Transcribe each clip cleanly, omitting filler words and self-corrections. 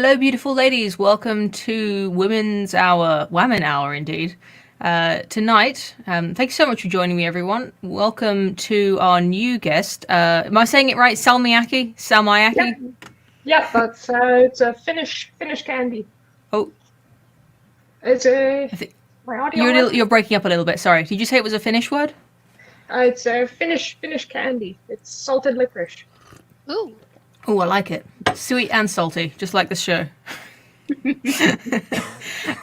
Hello, beautiful ladies. Welcome to Women's Hour, Wamen Hour, indeed. Tonight, thank you so much for joining me, everyone. Welcome to our new guest. Am I saying it right? Salmiakki? Salmiakki? Yeah, but it's a Finnish candy. Oh, It's my audio. you're breaking up a little bit. Sorry. Did you say it was a Finnish word? It's a Finnish candy. It's salted licorice. Ooh. Oh, I like it. Sweet and salty, just like this show.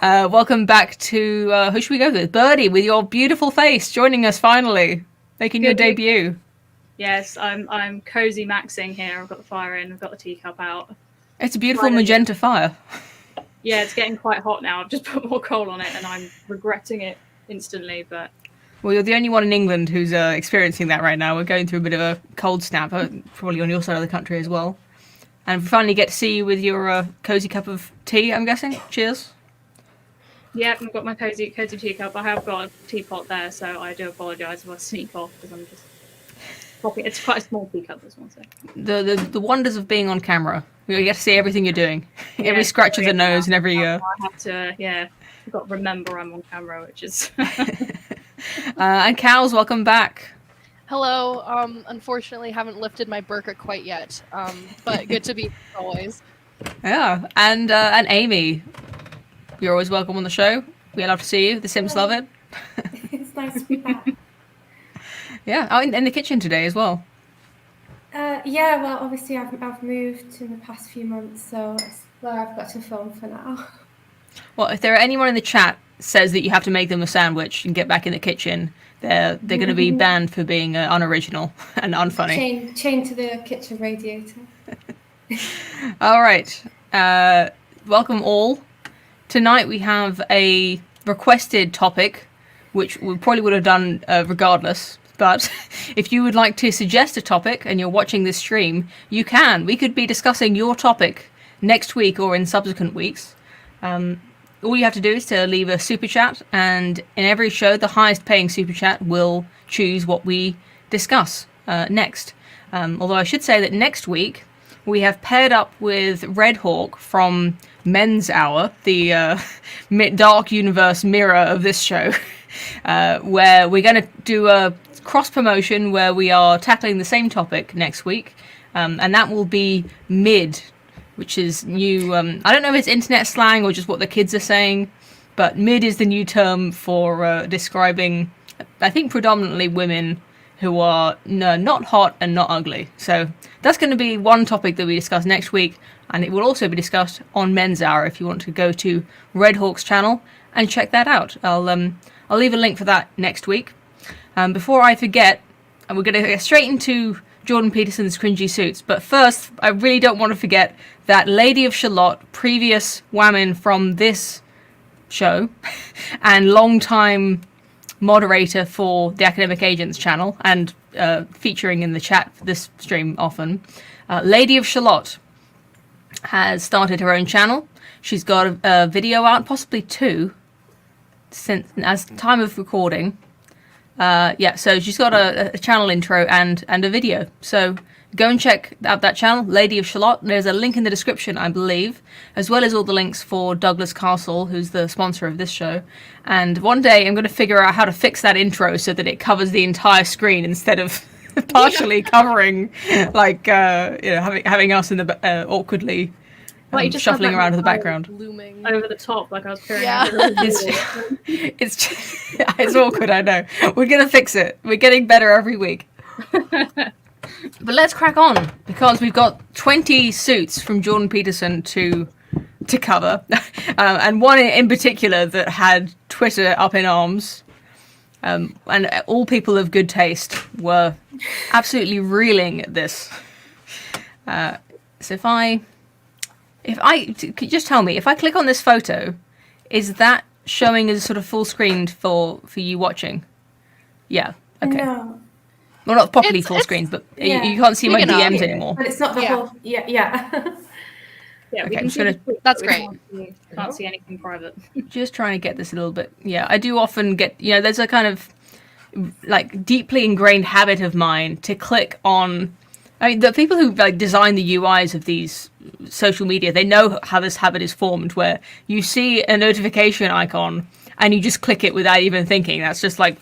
Welcome back to, who should we go with? Birdie, with your beautiful face, joining us finally, making your debut. Yes, I'm cozy maxing here. I've got the fire in, I've got the teacup out. It's a beautiful magenta fire. Yeah, it's getting quite hot now. I've just put more coal on it and I'm regretting it instantly, but... Well, you're the only one in England who's experiencing that right now. We're going through a bit of a cold snap, probably on your side of the country as well. And we finally get to see you with your cozy cup of tea, I'm guessing. Cheers. Yeah, I've got my cozy teacup. I have got a teapot there, so I do apologise if I sneak off because I'm just popping. It's quite a small teacup, this one. So. The wonders of being on camera. You get to see everything you're doing. Yeah, every scratch of the nose and every... I have to, I've got to remember I'm on camera, which is... and Cows, welcome back. Hello. Unfortunately, haven't lifted my burqa quite yet, but good to be always. Yeah, and Amy, you're always welcome on the show. We love to see you. The Sims love it. It's nice to be back. Yeah, oh, in the kitchen today as well. Yeah, well, obviously I've moved in the past few months, so it's where I've got to film for now. Well, if there are anyone in the chat says that you have to make them a sandwich and get back in the kitchen, they're going to be banned for being unoriginal and unfunny. Chained to the kitchen radiator. All right. Welcome all. Tonight we have a requested topic, which we probably would have done regardless. But if you would like to suggest a topic and you're watching this stream, you can. We could be discussing your topic next week or in subsequent weeks. All you have to do is to leave a super chat, and in every show, the highest paying super chat will choose what we discuss next. Although I should say that next week, we have paired up with Red Hawk from Men's Hour, the dark universe mirror of this show, where we're going to do a cross promotion where we are tackling the same topic next week, and that will be mid, which is new. I don't know if it's internet slang or just what the kids are saying, but mid is the new term for describing, I think, predominantly women who are not hot and not ugly. So that's going to be one topic that we discuss next week, and it will also be discussed on Men's Hour if you want to go to Red Hawk's channel and check that out. I'll leave a link for that next week. Before I forget, we're going to get straight into Jordan Peterson's cringy suits. But first, I really don't want to forget that Lady of Shalott, previous Wamen from this show, and long-time moderator for the Academic Agents channel, and featuring in the chat for this stream often, Lady of Shalott has started her own channel. She's got a video out, possibly two, since as time of recording. So she's got a channel intro and a video. So go and check out that channel, Lady of Shalott. There's a link in the description, I believe, as well as all the links for Douglas Castle, who's the sponsor of this show. And one day I'm going to figure out how to fix that intro so that it covers the entire screen instead of partially covering, like, having us in the awkwardly shuffling around in the background. Looming Over the top, like I was peering it's awkward, I know. We're going to fix it. We're getting better every week. But let's crack on, because we've got 20 suits from Jordan Peterson to cover, and one in particular that had Twitter up in arms, and all people of good taste were absolutely reeling at this. So if I just tell me, if I click on this photo, is that showing as sort of full screened for you watching? Yeah. Okay. No. Well, not properly full screen, but yeah. you can't see my Big enough. DMs anymore. But it's not the whole... Yeah. Yeah, Okay, we I'm can just see gonna- the tweet, That's but great. We can't see anything private. Just trying to get this a little bit. Yeah, I do often get, there's a kind of like deeply ingrained habit of mine to click on I mean, the people who like design the UIs of these social media, they know how this habit is formed, where you see a notification icon and you just click it without even thinking. That's just like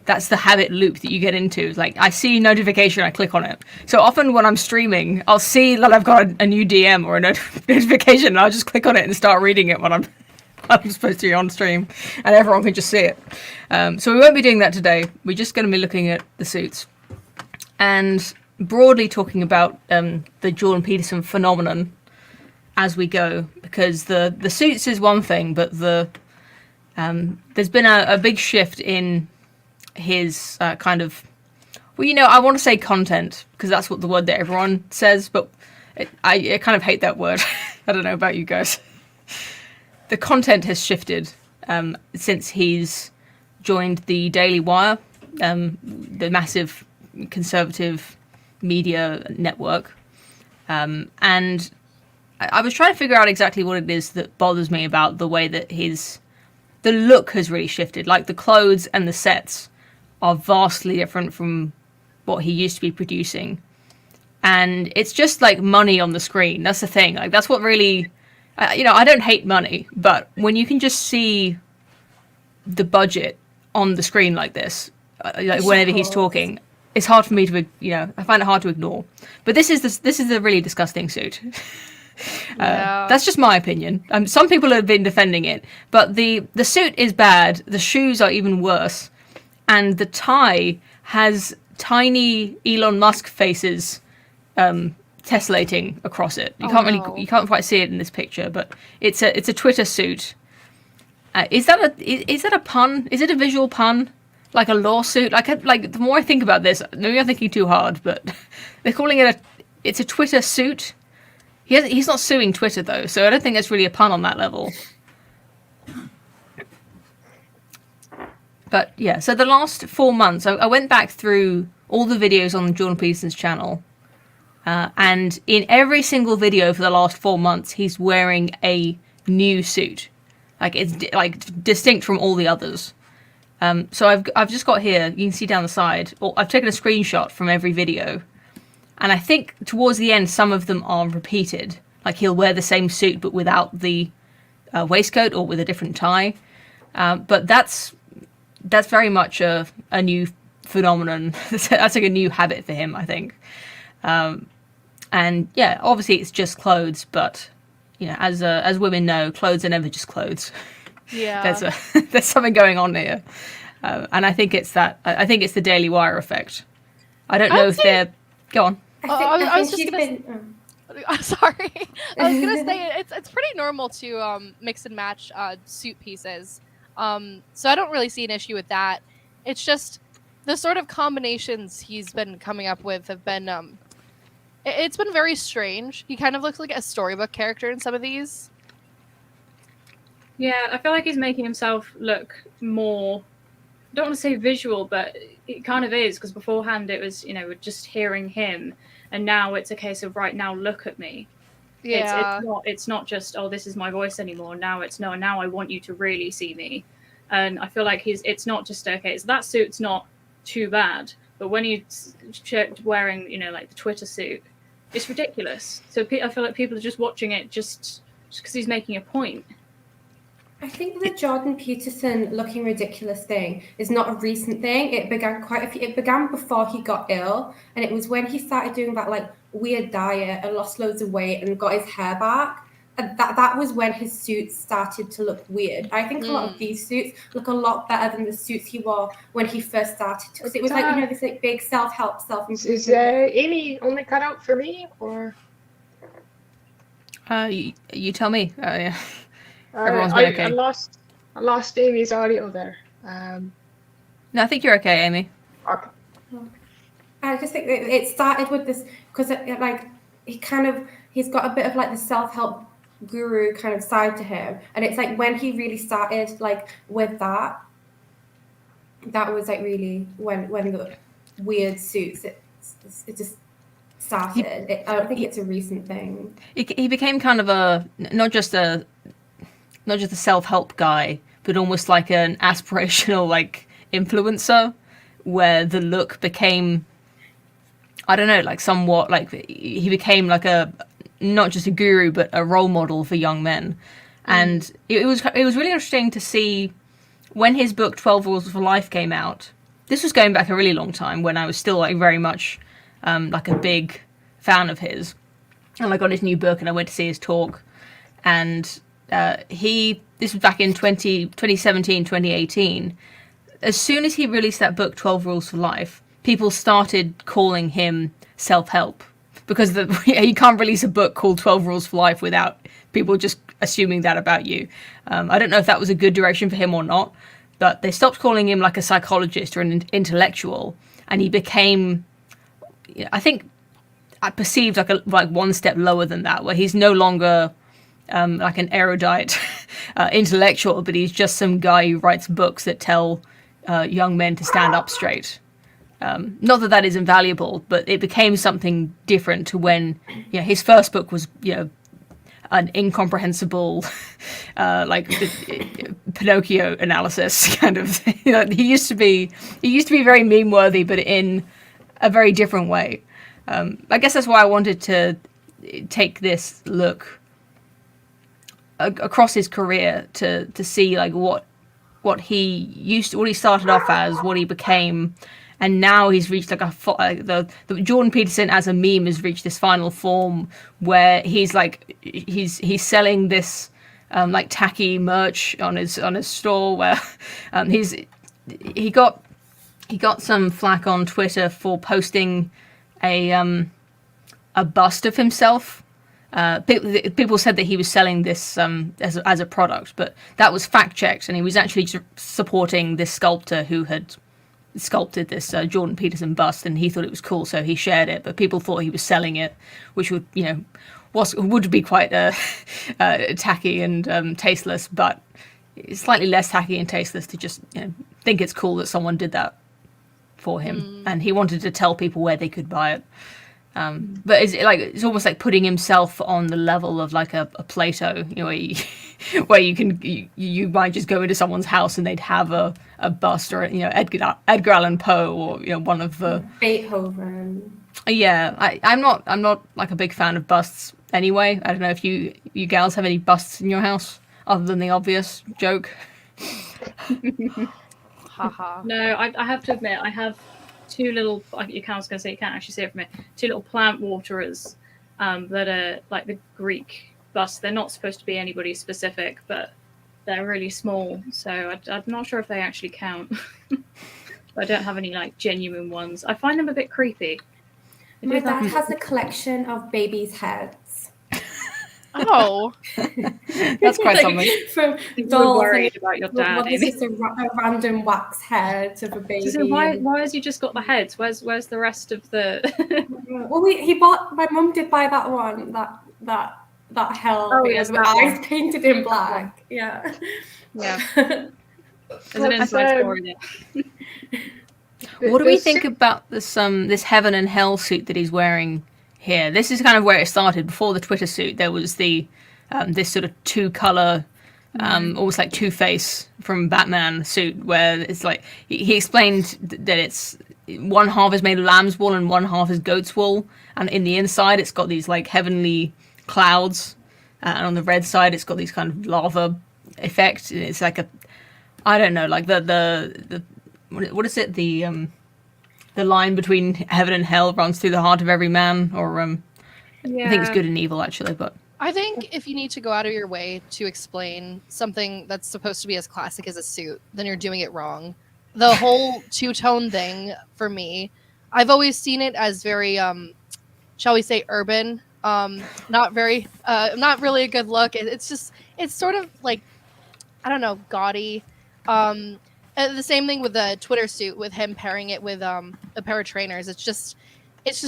that's the habit loop that you get into. It's like, I see notification, I click on it. So often when I'm streaming, I'll see that I've got a new DM or a notification, and I'll just click on it and start reading it when I'm supposed to be on stream, and everyone can just see it. So we won't be doing that today. We're just going to be looking at the suits and broadly talking about the Jordan Peterson phenomenon as we go, because the suits is one thing, but there's been a big shift in his kind of, well, I want to say content, because that's what the word that everyone says, but I kind of hate that word. I don't know about you guys. The content has shifted since he's joined the Daily Wire, the massive conservative media network. And I was trying to figure out exactly what it is that bothers me about the way that the look has really shifted. Like, the clothes and the sets are vastly different from what he used to be producing. And it's just like money on the screen. That's the thing. Like, that's what really, I don't hate money, but when you can just see the budget on the screen like this, like whenever he's talking, it's hard for me to, I find it hard to ignore. But this is a really disgusting suit. That's just my opinion. Some people have been defending it, but the suit is bad. The shoes are even worse, and the tie has tiny Elon Musk faces tessellating across it. You can't quite see it in this picture, but it's a Twitter suit. Is that a pun? Is it a visual pun? Like a lawsuit? Like the more I think about this, maybe I'm thinking too hard, but they're calling it it's a Twitter suit. He's not suing Twitter though, so I don't think that's really a pun on that level. But yeah, so the last 4 months, I went back through all the videos on Jordan Peterson's channel, and in every single video for the last 4 months, he's wearing a new suit. Like, it's distinct from all the others. So I've just got here, you can see down the side, I've taken a screenshot from every video. And I think towards the end, some of them are repeated. Like, he'll wear the same suit, but without the waistcoat or with a different tie. But that's very much a new phenomenon. That's like a new habit for him, I think. And yeah, obviously it's just clothes, but as women know, clothes are never just clothes. Yeah, there's something going on here, and I think it's the Daily Wire effect. I don't know if they're. Go on. I was just gonna. I'm sorry. I was gonna say it's pretty normal to mix and match suit pieces. So I don't really see an issue with that. It's just the sort of combinations he's been coming up with have been it's been very strange. He kind of looks like a storybook character in some of these. Yeah, I feel like he's making himself look more, I don't want to say visual, but it kind of is, because beforehand it was, just hearing him, and now it's a case of, right, now look at me. Yeah. It's not just, oh, this is my voice anymore. Now it's, no, now I want you to really see me. And I feel like it's not just, okay, so that suit's not too bad, but when he's wearing, like the Twitter suit, it's ridiculous. So I feel like people are just watching it just because he's making a point. I think the Jordan Peterson looking ridiculous thing is not a recent thing. It began before he got ill, and it was when he started doing that like weird diet and lost loads of weight and got his hair back. And that was when his suits started to look weird. I think a lot of these suits look a lot better than the suits he wore when he first started, because it was like this like big self-help, self-improvement. Is Amy only cut out for me, or? You tell me. Yeah. Everyone's been okay. I lost Amy's audio there. No, I think you're okay, Amy. Okay. I just think it started with this because he's got a bit of like the self-help guru kind of side to him, and it's like when he really started like with that was like really when the weird suits it just started. I don't think it's a recent thing. He became kind of not just a self-help guy, but almost like an aspirational like influencer, where the look became I don't know, like somewhat like he became like a not just a guru but a role model for young men, and it was really interesting to see when his book 12 Rules for Life came out. This was going back a really long time when I was still like very much like a big fan of his, and I got his new book and I went to see his talk, and this was back in 2017 2018. As soon as he released that book 12 Rules for Life, people started calling him self-help, because you can't release a book called 12 Rules for Life without people just assuming that about you. I don't know if that was a good direction for him or not, but they stopped calling him like a psychologist or an intellectual, and he became, I think, I perceived like one step lower than that, where he's no longer like an erudite intellectual, but he's just some guy who writes books that tell young men to stand up straight. Not that that is invaluable, but it became something different to when, his first book was, an incomprehensible, like Pinocchio analysis kind of thing. He used to be very meme worthy, but in a very different way. I guess that's why I wanted to take this look across his career to see like what he started off as, what he became. And now he's reached like the Jordan Peterson as a meme has reached this final form where he's selling this like tacky merch on his store, where he got some flack on Twitter for posting a bust of himself. People said that he was selling this as a product, but that was fact checked, and he was actually supporting this sculptor who had sculpted this Jordan Peterson bust, and he thought it was cool, so he shared it. But people thought he was selling it, which would would be quite tacky and tasteless. But it's slightly less tacky and tasteless to just think it's cool that someone did that for him, and he wanted to tell people where they could buy it. But it's almost like putting himself on the level of like a Plato, where you might just go into someone's house and they'd have a bust, or Edgar Allan Poe, or one of the Beethoven. Yeah, I'm not like a big fan of busts anyway. I don't know if you gals have any busts in your house other than the obvious joke. Haha. No, I have to admit, I have two little, I was going to say, you can't actually see it from it, two little plant waterers that are like the Greek bust. They're not supposed to be anybody specific, but they're really small, so I'm not sure if they actually count. I don't have any like genuine ones. I find them a bit creepy. My dad has a collection of babies' heads. Oh, that's quite something. From You're dolls. worried about your dad. It's just a random wax head of a baby. So why has he just got the heads? Where's the rest of the? Well, he bought. My mum did buy that one. That hell. Oh, yes, with that eyes one. painted in black. Yeah. Yeah. There's an inside story there. What do we think about this heaven and hell suit that he's wearing here? This is kind of where it started. Before the Twitter suit, there was the this sort of two-color, almost like Two-Face from Batman suit, where it's like he explained that it's one half is made of lamb's wool and one half is goat's wool, and in the inside it's got these like heavenly clouds, and on the red side it's got these kind of lava effect. It's like I don't know, like the what is it? The line between heaven and hell runs through the heart of every man, or I think it's good and evil actually. But I think if you need to go out of your way to explain something that's supposed to be as classic as a suit, then you're doing it wrong. The whole two-tone thing, for me, I've always seen it as very, shall we say, urban. Not really a good look. It's sort of like, I don't know, gaudy. The same thing with the Twitter suit, with him pairing it with a pair of trainers. It's just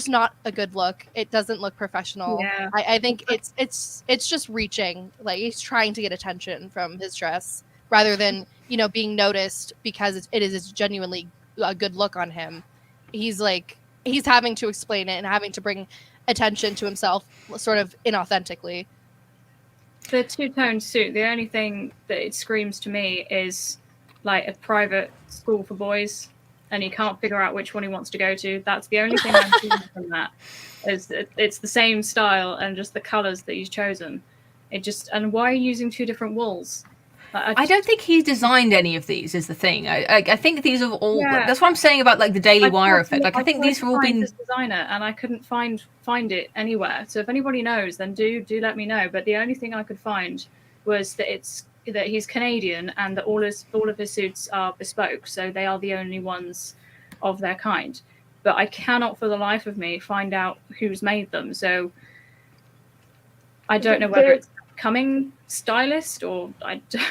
not a good look. It doesn't look professional. Yeah. I think it's just reaching. Like, he's trying to get attention from his dress rather than being noticed because it is genuinely a good look on him. He's having to explain it and having to bring attention to himself sort of inauthentically. The two-tone suit, the only thing that it screams to me is like a private school for boys. and he can't figure out which one he wants to go to. That's the only thing I'm seeing from that. Is that it's the same style and just the colours that he's chosen. And why are you using 2 different wools? I don't think he designed any of these. Is the thing. I think these have all. Yeah. That's what I'm saying about like the Daily Wire effect. Like I think these have all been. This designer, and I couldn't find it anywhere. So if anybody knows, then do let me know. But the only thing I could find was that that he's Canadian and that all of his suits are bespoke. So they are the only ones of their kind. But I cannot for the life of me find out who's made them. So I don't know whether it's coming stylist or I don't.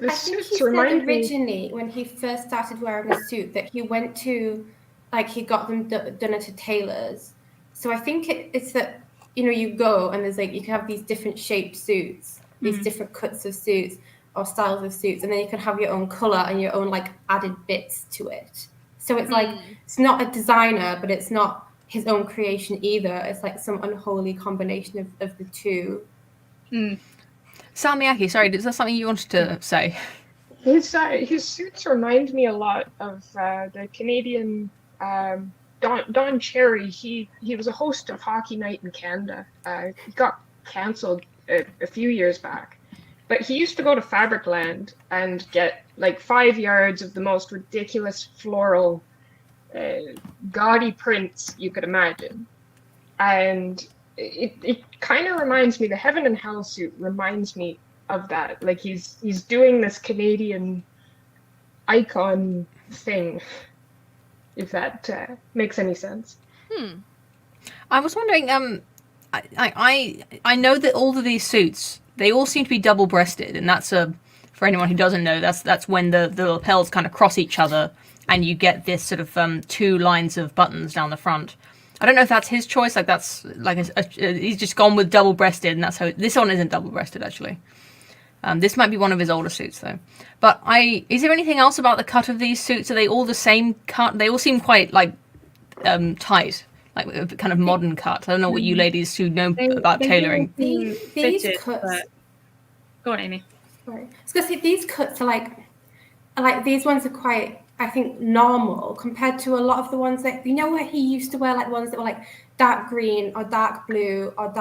I think he said originally when he first started wearing a suit that he went to, like he got them done at a tailor's. So I think it's that, you go and there's like, you can have these different shaped suits, these different cuts of suits or styles of suits, and then you can have your own color and your own like added bits to it. So it's like, it's not a designer, but it's not his own creation either. It's like some unholy combination of the two. Salmiakki, sorry, is that something you wanted to say? His suits remind me a lot of the Canadian Don Cherry. He was a host of Hockey Night in Canada. He got cancelled a few years back, but he used to go to Fabricland and get like 5 yards of the most ridiculous floral, gaudy prints you could imagine, and it kind of reminds me, the Heaven and Hell suit reminds me of that. Like he's doing this Canadian icon thing, if that makes any sense. I was wondering, I know that all of these suits, they all seem to be double-breasted, and that's for anyone who doesn't know, that's when the lapels kind of cross each other, and you get this sort of 2 lines of buttons down the front. I don't know if that's his choice. Like that's like he's just gone with double-breasted, and that's how this one isn't double-breasted actually. This might be one of his older suits though. But is there anything else about the cut of these suits? Are they all the same cut? They all seem quite like tight, like a kind of modern cut. I don't know what you ladies who know about tailoring. These cuts. Go on, Amy. Sorry, I was gonna say these cuts are like these ones are quite, I think, normal compared to a lot of the ones that where he used to wear like ones that were like dark green or dark blue or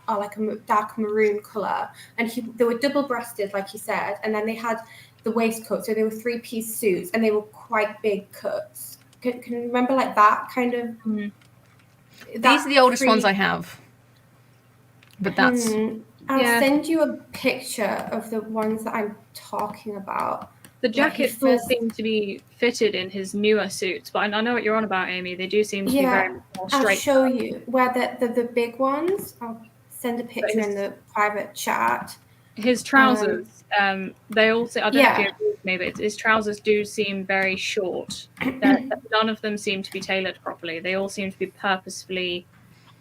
like a dark maroon color, and they were double-breasted like you said, and then they had the waistcoat, so they were 3-piece suits and they were quite big cuts. Can you remember like that kind of? These are the oldest ones I have, but that's. I'll send you a picture of the ones that I'm talking about. The jackets all seem to be fitted in his newer suits, but I know what you're on about, Amy. They do seem to be very more straight. I'll show you where the big ones. I'll send a picture in the private chat. His trousers, they also, I don't know if you agree with me, but his trousers do seem very short. None of them seem to be tailored properly. They all seem to be purposefully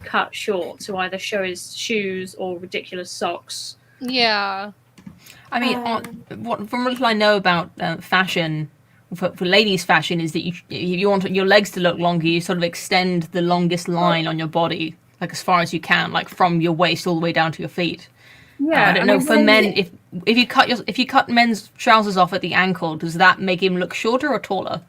cut short to either show his shoes or ridiculous socks. Yeah. I mean, from what I know about fashion, for ladies' fashion, is that if you want your legs to look longer, you sort of extend the longest line on your body, like as far as you can, like from your waist all the way down to your feet. Yeah, I don't know. For men, if you cut men's trousers off at the ankle, does that make him look shorter or taller?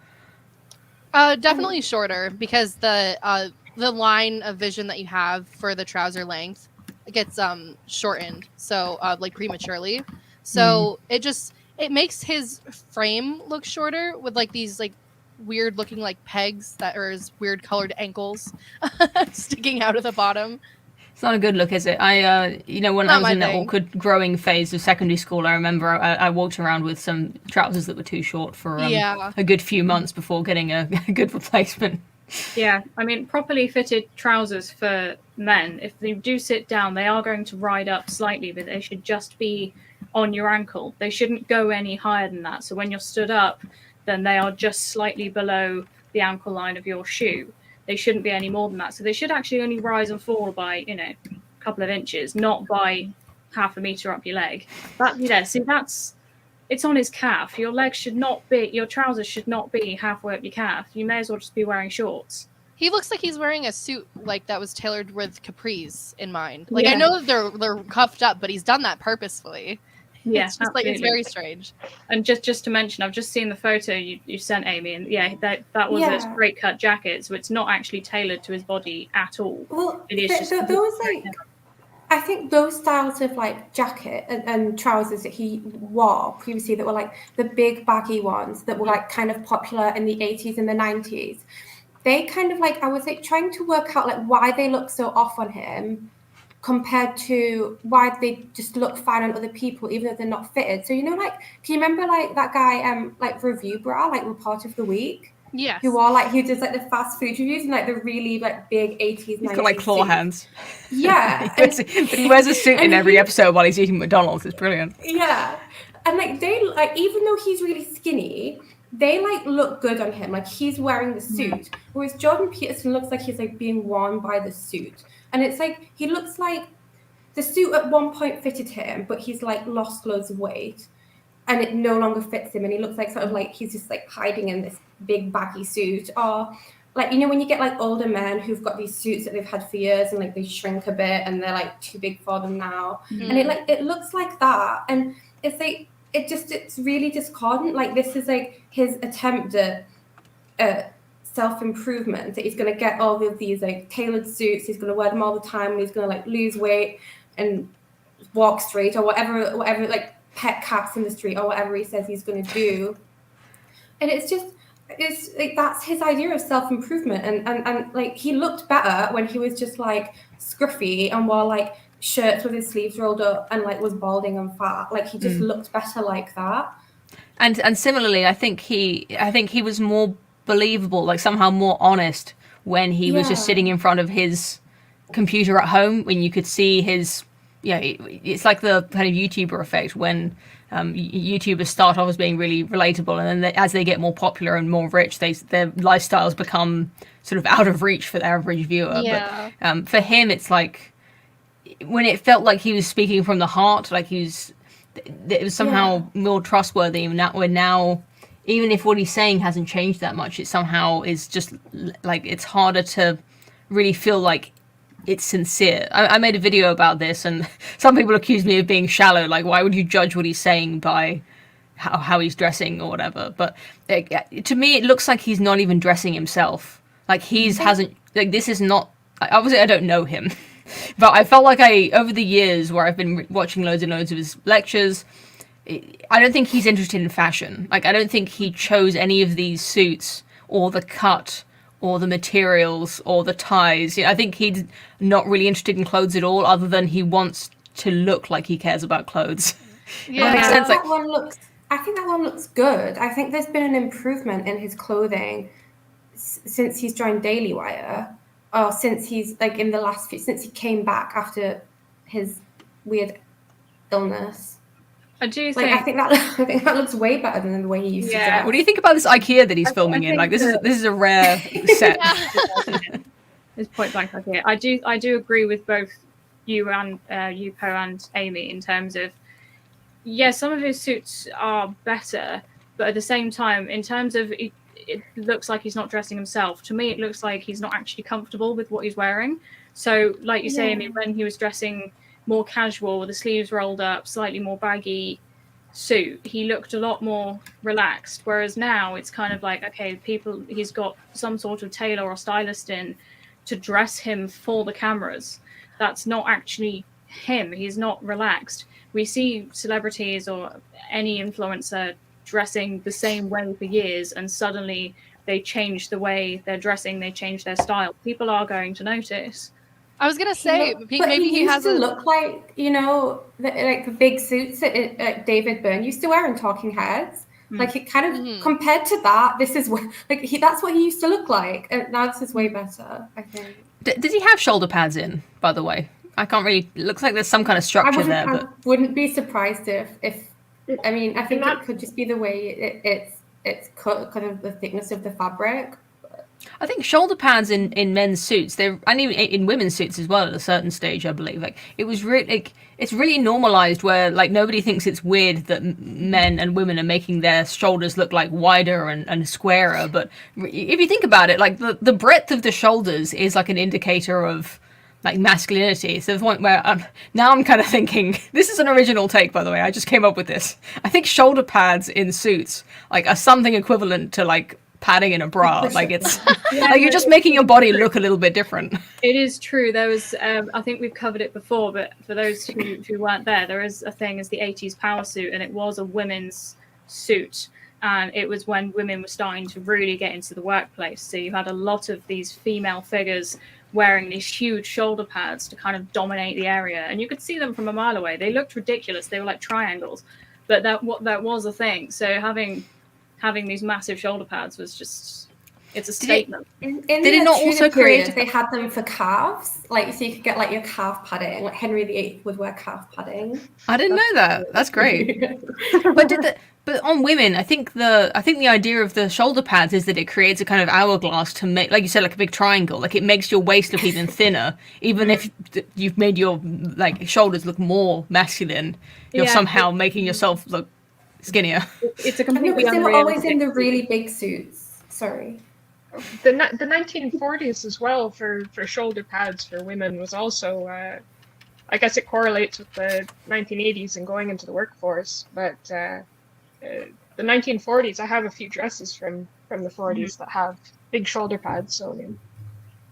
Definitely shorter, because the line of vision that you have for the trouser length gets shortened, so like prematurely. So it makes his frame look shorter with like these like weird looking like pegs that are his weird colored ankles sticking out of the bottom. It's not a good look, is it? When I was in that awkward growing phase of secondary school, I remember I walked around with some trousers that were too short for a good few months before getting a good replacement. Yeah, I mean, properly fitted trousers for men, if they do sit down, they are going to ride up slightly, but they should just be on your ankle. They shouldn't go any higher than that. So when you're stood up, then they are just slightly below the ankle line of your shoe. They shouldn't be any more than that. So they should actually only rise and fall by, a couple of inches, not by half a meter up your leg. It's on his calf. Your trousers should not be halfway up your calf. You may as well just be wearing shorts. He looks like he's wearing a suit like that was tailored with capris in mind. Like I know that they're cuffed up, but he's done that purposefully. Yeah, It's just like it's very strange. And just to mention, I've just seen the photo you sent, Amy, and yeah, that was a straight cut jacket, so it's not actually tailored to his body at all. Well, It is those like, I think those styles of like jacket and trousers that he wore previously that were like the big baggy ones that were like kind of popular in the 80s and the 90s, they kind of like, I was like trying to work out like why they look so off on him compared to why they just look fine on other people even though they're not fitted. So you know, like, can you remember like that guy like Review Bra, like Report of the Week? Yes. Who does like the fast food reviews and like the really like big 80s, 90s. He's got like claw hands. Yeah. But he wears a suit in every episode while he's eating McDonald's. It's brilliant. Yeah. And like they like, even though he's really skinny, they like look good on him. Like he's wearing the suit. Whereas Jordan Peterson looks like he's like being worn by the suit. And it's like he looks like the suit at one point fitted him, but he's like lost loads of weight. And it no longer fits him, and he looks like sort of like he's just like hiding in this big baggy suit. Or like, you know, when you get like older men who've got these suits that they've had for years and like they shrink a bit and they're like too big for them now. And it looks like that. And it's like it's really discordant. Like this is like his attempt at self-improvement, that he's gonna get all of these like tailored suits, he's gonna wear them all the time, and he's gonna like lose weight and walk straight or whatever like pet cats in the street or whatever he says he's going to do. And it's like that's his idea of self-improvement, and like he looked better when he was just like scruffy and wore like shirts with his sleeves rolled up and like was balding and fat. Like he just looked better like that. And similarly, I think he was more believable, like somehow more honest when he was just sitting in front of his computer at home, when you could see his it's like the kind of YouTuber effect when YouTubers start off as being really relatable, and then as they get more popular and more rich, their lifestyles become sort of out of reach for the average viewer. Yeah. But for him, it's like when it felt like he was speaking from the heart, like it was somehow more trustworthy. Now, even if what he's saying hasn't changed that much, it somehow is just like it's harder to really feel like it's sincere. I made a video about this, and some people accuse me of being shallow. Like, why would you judge what he's saying by how he's dressing or whatever? But to me, it looks like he's not even dressing himself. Like hasn't. Like this is not. Obviously, I don't know him, but I felt like over the years where I've been watching loads and loads of his lectures, I don't think he's interested in fashion. Like, I don't think he chose any of these suits or the cut or the materials, or the ties. I think he's not really interested in clothes at all, other than he wants to look like he cares about clothes. Yeah, makes sense. I think that one looks good. I think there's been an improvement in his clothing since he's joined Daily Wire, or since he's like since he came back after his weird illness. I do think I think that looks way better than the way he used to dress. What do you think about this IKEA that he's filming in? Like, this is a rare set. It's point blank IKEA. I do agree with both you and Yuko and Amy in terms of some of his suits are better, but at the same time, in terms of it looks like he's not dressing himself. To me, it looks like he's not actually comfortable with what he's wearing. So, like you say, Amy, when he was dressing more casual with the sleeves rolled up, slightly more baggy suit, he looked a lot more relaxed. Whereas now it's kind of like, okay, he's got some sort of tailor or stylist in to dress him for the cameras. That's not actually him. He's not relaxed. We see celebrities or any influencer dressing the same way for years, and suddenly they change the way they're dressing, they change their style. People are going to notice. I was gonna say maybe he has to look like like the big suits that David Byrne used to wear in Talking Heads. Like it kind of compared to that, this is like that's what he used to look like, and now this is way better, I think. Does he have shoulder pads in? By the way, I can't really. It looks like there's some kind of structure there, but I wouldn't be surprised if I mean, I think it could just be the way it's cut, kind of the thickness of the fabric. I think shoulder pads in men's suits, and even in women's suits as well at a certain stage, I believe. Like it was really, it's really normalized where like nobody thinks it's weird that men and women are making their shoulders look like wider and squarer. But if you think about it, like the breadth of the shoulders is like an indicator of like masculinity. So the point where now I'm kind of thinking, this is an original take, by the way. I just came up with this. I think shoulder pads in suits like are something equivalent to like padding in a bra. Like it's like you're just making your body look a little bit different. It is true. There was, I think we've covered it before, but for those who weren't there is a thing as the 80s power suit, and it was a women's suit. And it was when women were starting to really get into the workplace. So you had a lot of these female figures wearing these huge shoulder pads to kind of dominate the area. And you could see them from a mile away. They looked ridiculous. They were like triangles. But that was a thing. So having these massive shoulder pads was just, it's a statement. Did it not also create... They had them for calves, like so you could get like your calf padding. Like Henry VIII would wear calf padding. I didn't know that. That's great. But on women, I think the idea of the shoulder pads is that it creates a kind of hourglass to make, like you said, like a big triangle. Like it makes your waist look even thinner, even if you've made your like shoulders look more masculine. You're somehow making yourself look skinnier. It's a completely they were always in the really big suits. Sorry. The 1940s as well for shoulder pads for women was also, I guess it correlates with the 1980s and going into the workforce, but the 1940s, I have a few dresses from the 40s that have big shoulder pads sewn in.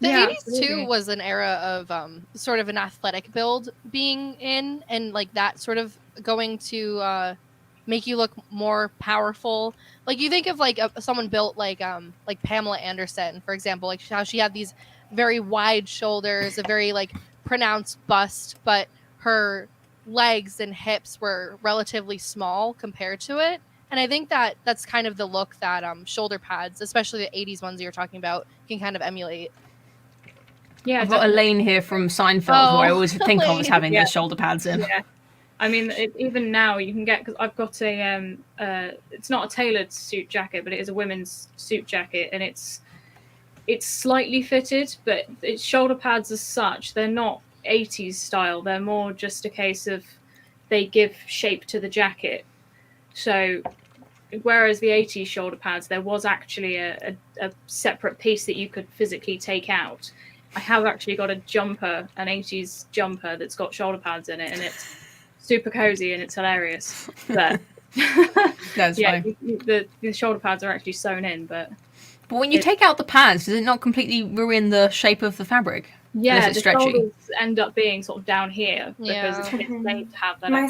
The 80s too was an era of sort of an athletic build being in, and like that sort of going to make you look more powerful. Like you think of like someone built like Pamela Anderson, for example, like how she had these very wide shoulders, a very like pronounced bust, but her legs and hips were relatively small compared to it. And I think that that's kind of the look that shoulder pads, especially the 80s ones you were talking about, can kind of emulate. Yeah, I've got Elaine here from Seinfeld, who I always think I was having those shoulder pads in. Yeah, I mean, even now you can get, because I've got a, it's not a tailored suit jacket, but it is a women's suit jacket, and it's slightly fitted, but its shoulder pads as such, they're not 80s style. They're more just a case of they give shape to the jacket. So whereas the 80s shoulder pads, there was actually a separate piece that you could physically take out. I have actually got a jumper, an 80s jumper that's got shoulder pads in it, and it's super cozy and it's hilarious. But that's fine. The shoulder pads are actually sewn in, but when you take out the pads, does it not completely ruin the shape of the fabric? Yeah, the shoulders end up being sort of down here because it's made to have that. My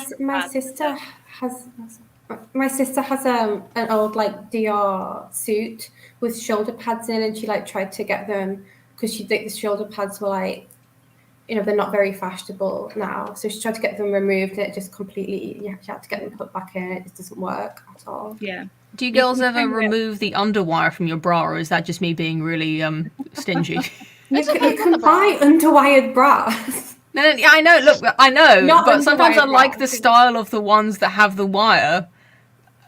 sister has an old like DR suit with shoulder pads in, and she like tried to get them because she think the shoulder pads were like, you know, they're not very fashionable now. So she tried to get them removed, and it just completely, she had to get them put back in. It just doesn't work at all. Yeah. Do you girls ever remove the underwire from your bra, or is that just me being really stingy? You can buy underwired bras. No, I know. Look, I know, but sometimes I like the bras. style of the ones that have the wire,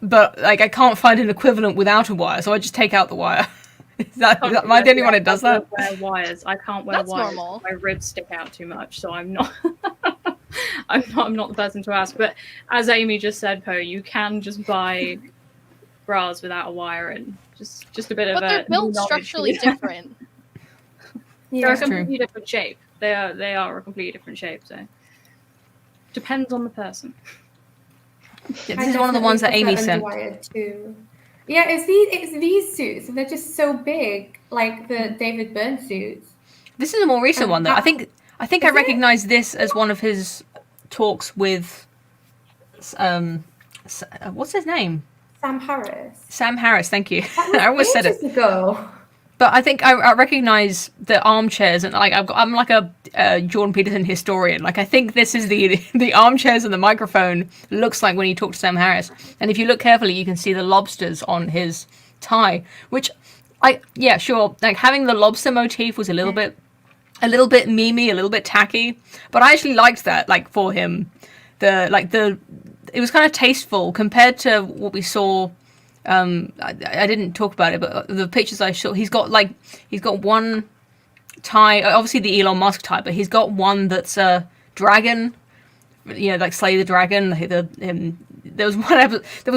but like I can't find an equivalent without a wire, so I just take out the wire. Is that am I the only one that does that? Wear wires. I can't wear That's wires. Normal. My ribs stick out too much, so I'm not. I'm not the person to ask. But as Amy just said, Poe, you can just buy bras without a wire and just a bit of. But they're built structurally different. They're a completely different shape. They are a completely different shape. So depends on the person. Yeah, this is one of the ones that Amy sent. Too. Yeah, it's these suits, and they're just so big, like the David Byrne suits. This is a more recent one, though. I think I recognize this as one of his talks with, what's his name? Sam Harris. Sam Harris, thank you. I almost said it. Ago. But I think I recognize the armchairs, and like I'm like a Jordan Peterson historian. Like I think this is the armchairs and the microphone looks like when he talked to Sam Harris. And if you look carefully, you can see the lobsters on his tie, which sure, like having the lobster motif was a little bit memey, a little bit tacky, but I actually liked that. Like for him, it was kind of tasteful compared to what we saw. I didn't talk about it, but the pictures I saw, he's got one tie, obviously the Elon Musk tie, but he's got one that's a dragon, you know, like Slay the Dragon. There was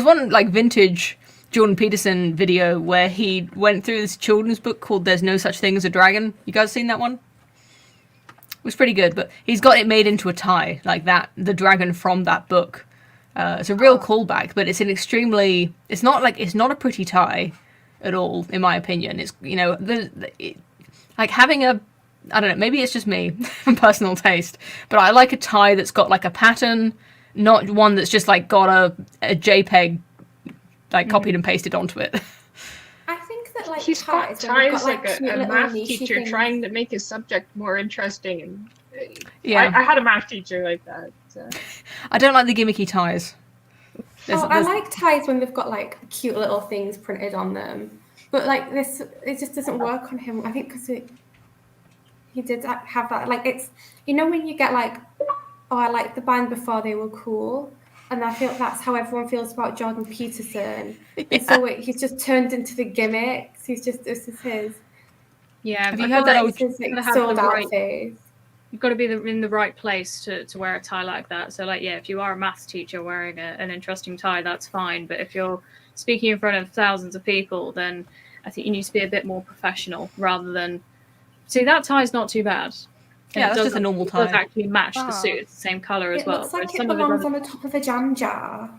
one like vintage Jordan Peterson video where he went through this children's book called "There's No Such Thing as a Dragon." You guys seen that one? was pretty good. But he's got it made into a tie like that. The dragon from that book. It's a real callback, but it's it's not a pretty tie at all, in my opinion. It's like having a, I don't know, maybe it's just me, personal taste, but I like a tie that's got like a pattern, not one that's just like got a JPEG like copied and pasted onto it. I think that like he's got ties like a math teacher trying to make his subject more interesting, and yeah, I had a math teacher like that. So. I don't like the gimmicky ties. I like ties when they've got like cute little things printed on them, but like this, it just doesn't work on him. I think because he did have that, like it's, when you get like, oh, I liked the band before they were cool, and I feel that's how everyone feels about Jordan Peterson. Yeah. And so he's just turned into the gimmicks. This is his. Yeah, have you heard that? It's his like, sold out phase. You've got to be in the right place to wear a tie like that. So, like, yeah, if you are a maths teacher wearing an interesting tie, that's fine. But if you're speaking in front of thousands of people, then I think you need to be a bit more professional rather than... See, that tie's not too bad. Yeah, that's just a normal tie. It does actually match the suit. It's the same colour as well. It looks like it belongs on the top of a jam jar.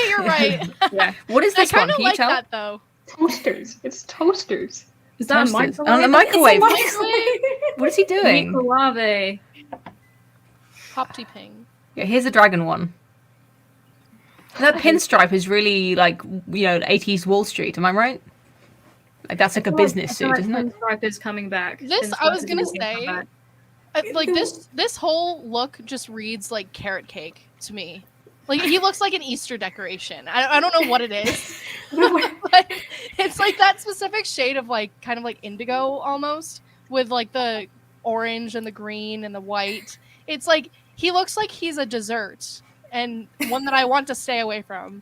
You're right. Yeah. What is this one? Can you tell? That, though. Toasters. It's toasters. Is that a microwave? On a microwave. Microwave. What is he doing? Microwave. Popty ping. Yeah, here's the dragon one. That pinstripe is really like, 80s Wall Street, am I right? Like that's like a business suit, isn't it? Pinstripe is coming back. I was gonna say, like this whole look just reads like carrot cake to me. Like he looks like an Easter decoration. I don't know what it is, but it's like that specific shade of like kind of like indigo almost, with like the orange and the green and the white. It's like he looks like he's a dessert and one that I want to stay away from.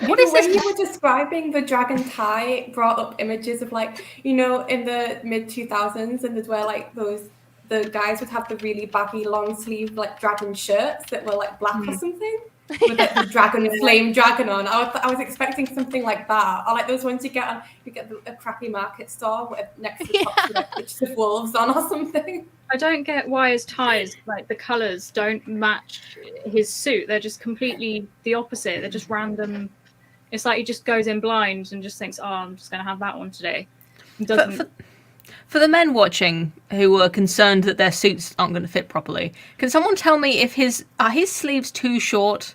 What is this? When you were describing the dragon tie, brought up images of like, in the mid 2000s, and there's where like the guys would have the really baggy long sleeve like dragon shirts that were like black or something with like, the dragon flame dragon on. I was expecting something like that, or like those ones you get a crappy market store with, next to the top with like pictures of wolves on or something. I don't get why his ties, like the colours, don't match his suit. They're just completely the opposite. They're just random. It's like he just goes in blind and just thinks, "Oh, I'm just going to have that one today." He doesn't. For the men watching who are concerned that their suits aren't going to fit properly, can someone tell me if his sleeves too short,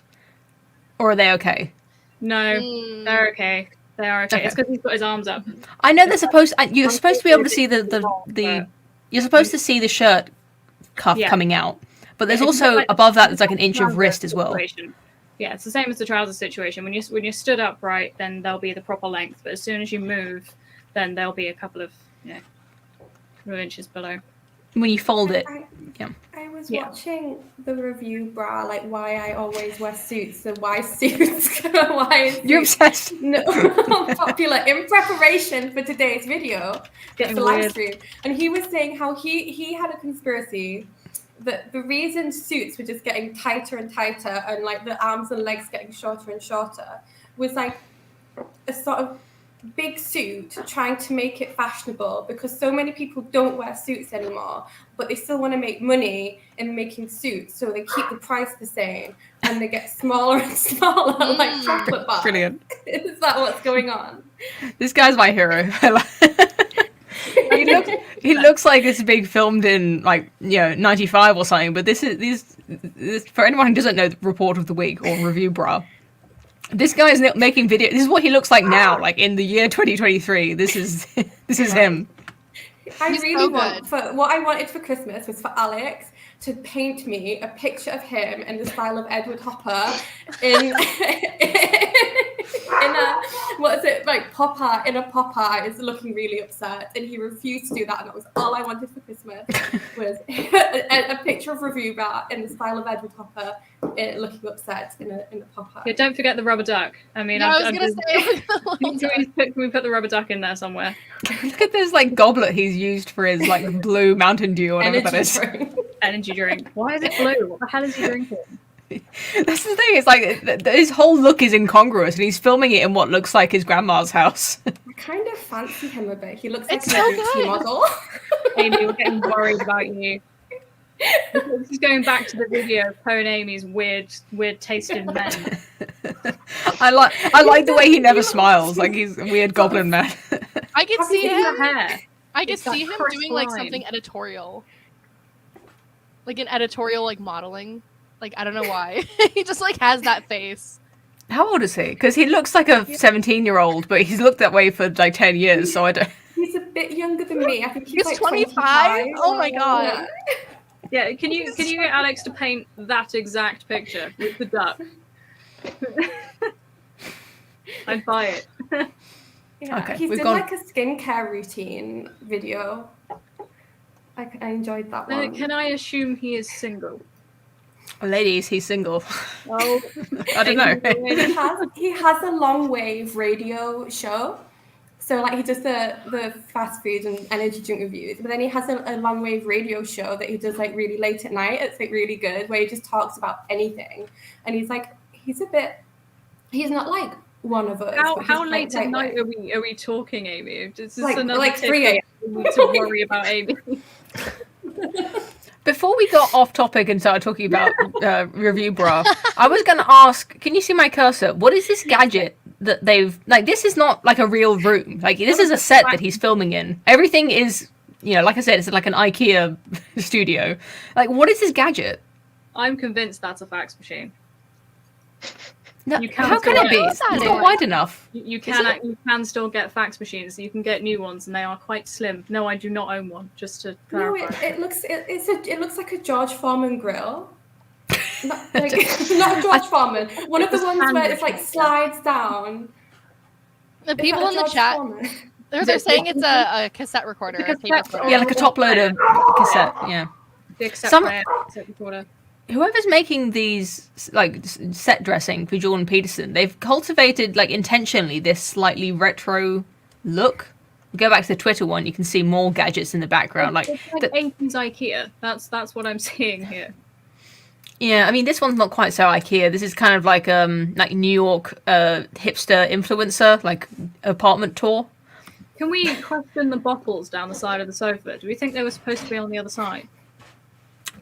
or are they okay? No, they're okay. They are okay. It's because he's got his arms up. I know they're supposed. You're supposed to be able to see the. You're supposed to see the shirt cuff coming out, but there's also like, above that there's like an inch of wrist as well. Yeah, it's the same as the trouser situation. When you're stood upright, then they'll be the proper length. But as soon as you move, then there'll be a couple of inches below. When you fold it, I was watching the review bra, like why I always wear suits and why suits. You're obsessed. No, popular in preparation for today's video, the live stream, and he was saying how he had a conspiracy that the reason suits were just getting tighter and tighter and like the arms and legs getting shorter and shorter was like a sort of big suit trying to make it fashionable, because so many people don't wear suits anymore, but they still want to make money in making suits, so they keep the price the same and they get smaller and smaller like chocolate bars. Brilliant. Is that what's going on? This guy's my hero. He looks like it's being filmed in like 95 or something, but this for anyone who doesn't know the report of the week or review bra. This guy is making video. This is what he looks like now, like in the year 2023. This is him. I really want, for what I wanted for Christmas was for Alex to paint me a picture of him in the style of Edward Hopper in a, what is it, like Popeye, in a Popeye is looking really upset, and he refused to do that, and that was all I wanted for Christmas was a picture of Review Bar in the style of Edward Hopper looking upset in a Popeye. Yeah, don't forget the rubber duck. I mean, I was going to say... Can we put the rubber duck in there somewhere? Look at this like goblet he's used for his like blue Mountain Dew or whatever that is. Energy drink. Why is it blue? What the hell is he drinking? That's the thing. It's like his whole look is incongruous, and he's filming it in what looks like his grandma's house. I kind of fancy him a bit. He looks like it's a so beauty model. Amy, we're getting worried about you. This is going back to the video of Poe and Amy's weird taste in men. I like the way he never smiles. Like he's a weird goblin man. I could Have you see seen him. The hair. I could It's that see him crisp doing like line. something editorial, like an editorial like modeling. Like I don't know why he just like has that face. How old is he? Because he looks like a 17-year-old, but he's looked that way for like 10 years. So I don't. He's a bit younger than me. I think He's like 25. 25. Oh my god. Yeah, can you get Alex to paint that exact picture with the duck? I'd buy it. Yeah, Okay, he we've did gone- like a skincare routine video. I enjoyed that one. Can I assume he is single? Ladies, he's single. Oh, I don't know. He has a long wave radio show. So like he does the fast food and energy drink reviews, but then he has a long wave radio show that he does like really late at night. It's like really good where he just talks about anything. And he's not like one of us. but how he's, late like, at night right are we talking, Amy? This is Like- another like tip 3 that we need to worry about Amy. Before we got off topic and started talking about review bra, I was going to ask, can you see my cursor? What is this gadget that they've... Like, this is not like a real room. Like, this is a set that he's filming in. Everything is, you know, like I said, it's like an IKEA studio. Like, what is this gadget? I'm convinced that's a fax machine. No, You can't how can go it be? there. It's not wide enough. You can still get fax machines. You can get new ones, and they are quite slim. No, I do not own one. Just to No, clarify. it looks like a George Foreman grill. Not, like, not a George Foreman. One of the It's a ones where it's sandwich like maker. slides down. The Is people that a in the George chat, Foreman? they're saying it's a cassette recorder. It's a a tape cassette recorder. Yeah, like a top loader cassette. Yeah. The accept Some- player, cassette recorder. Whoever's making these like set dressing for Jordan Peterson, they've cultivated like intentionally this slightly retro look. Go back to the Twitter one, you can see more gadgets in the background. Like, It's like 80s IKEA. That's what I'm seeing here. yeah, I mean this one's not quite so IKEA. This is kind of like New York hipster influencer like apartment tour. Can we question the bottles down the side of the sofa? Do we think they were supposed to be on the other side?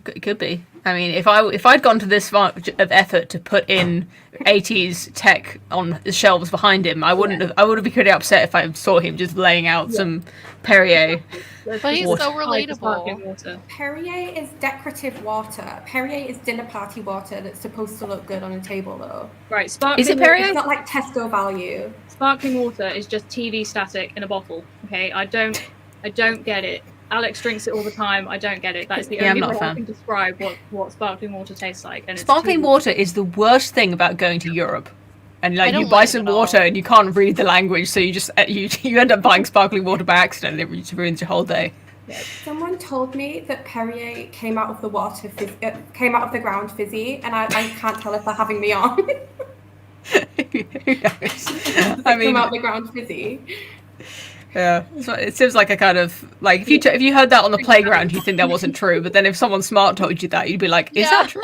It could be. I mean, if I'd gone to this far of effort to put in 80s tech on the shelves behind him, I wouldn't have. I would have been pretty upset if I saw him just laying out some Perrier. There's But he's just so sparkling relatable. water. Perrier is decorative water. Perrier is dinner party water that's supposed to look good on a table, though. Right, sparkling. Is it Perrier? It's not like Tesco value. Sparkling water is just TV static in a bottle. Okay, I don't get it. Alex drinks it all the time. I don't get it. That is the Yeah, I'm only not a way I fan. can describe what sparkling water tastes like. And Sparkling it's water is the worst thing about going to Europe. And like I you don't buy like it some at all. water and you can't read the language, so you just you end up buying sparkling water by accident, and it just ruins your whole day. Someone told me that Perrier came out of the water, came out of the ground fizzy, and I can't tell if they're having me on. Who knows? I mean, Came out of the ground fizzy. yeah. So it seems like a kind of like if you heard that on the playground, you think that wasn't true. But then if someone smart told you that, you'd be like, "Is Yeah. that true?"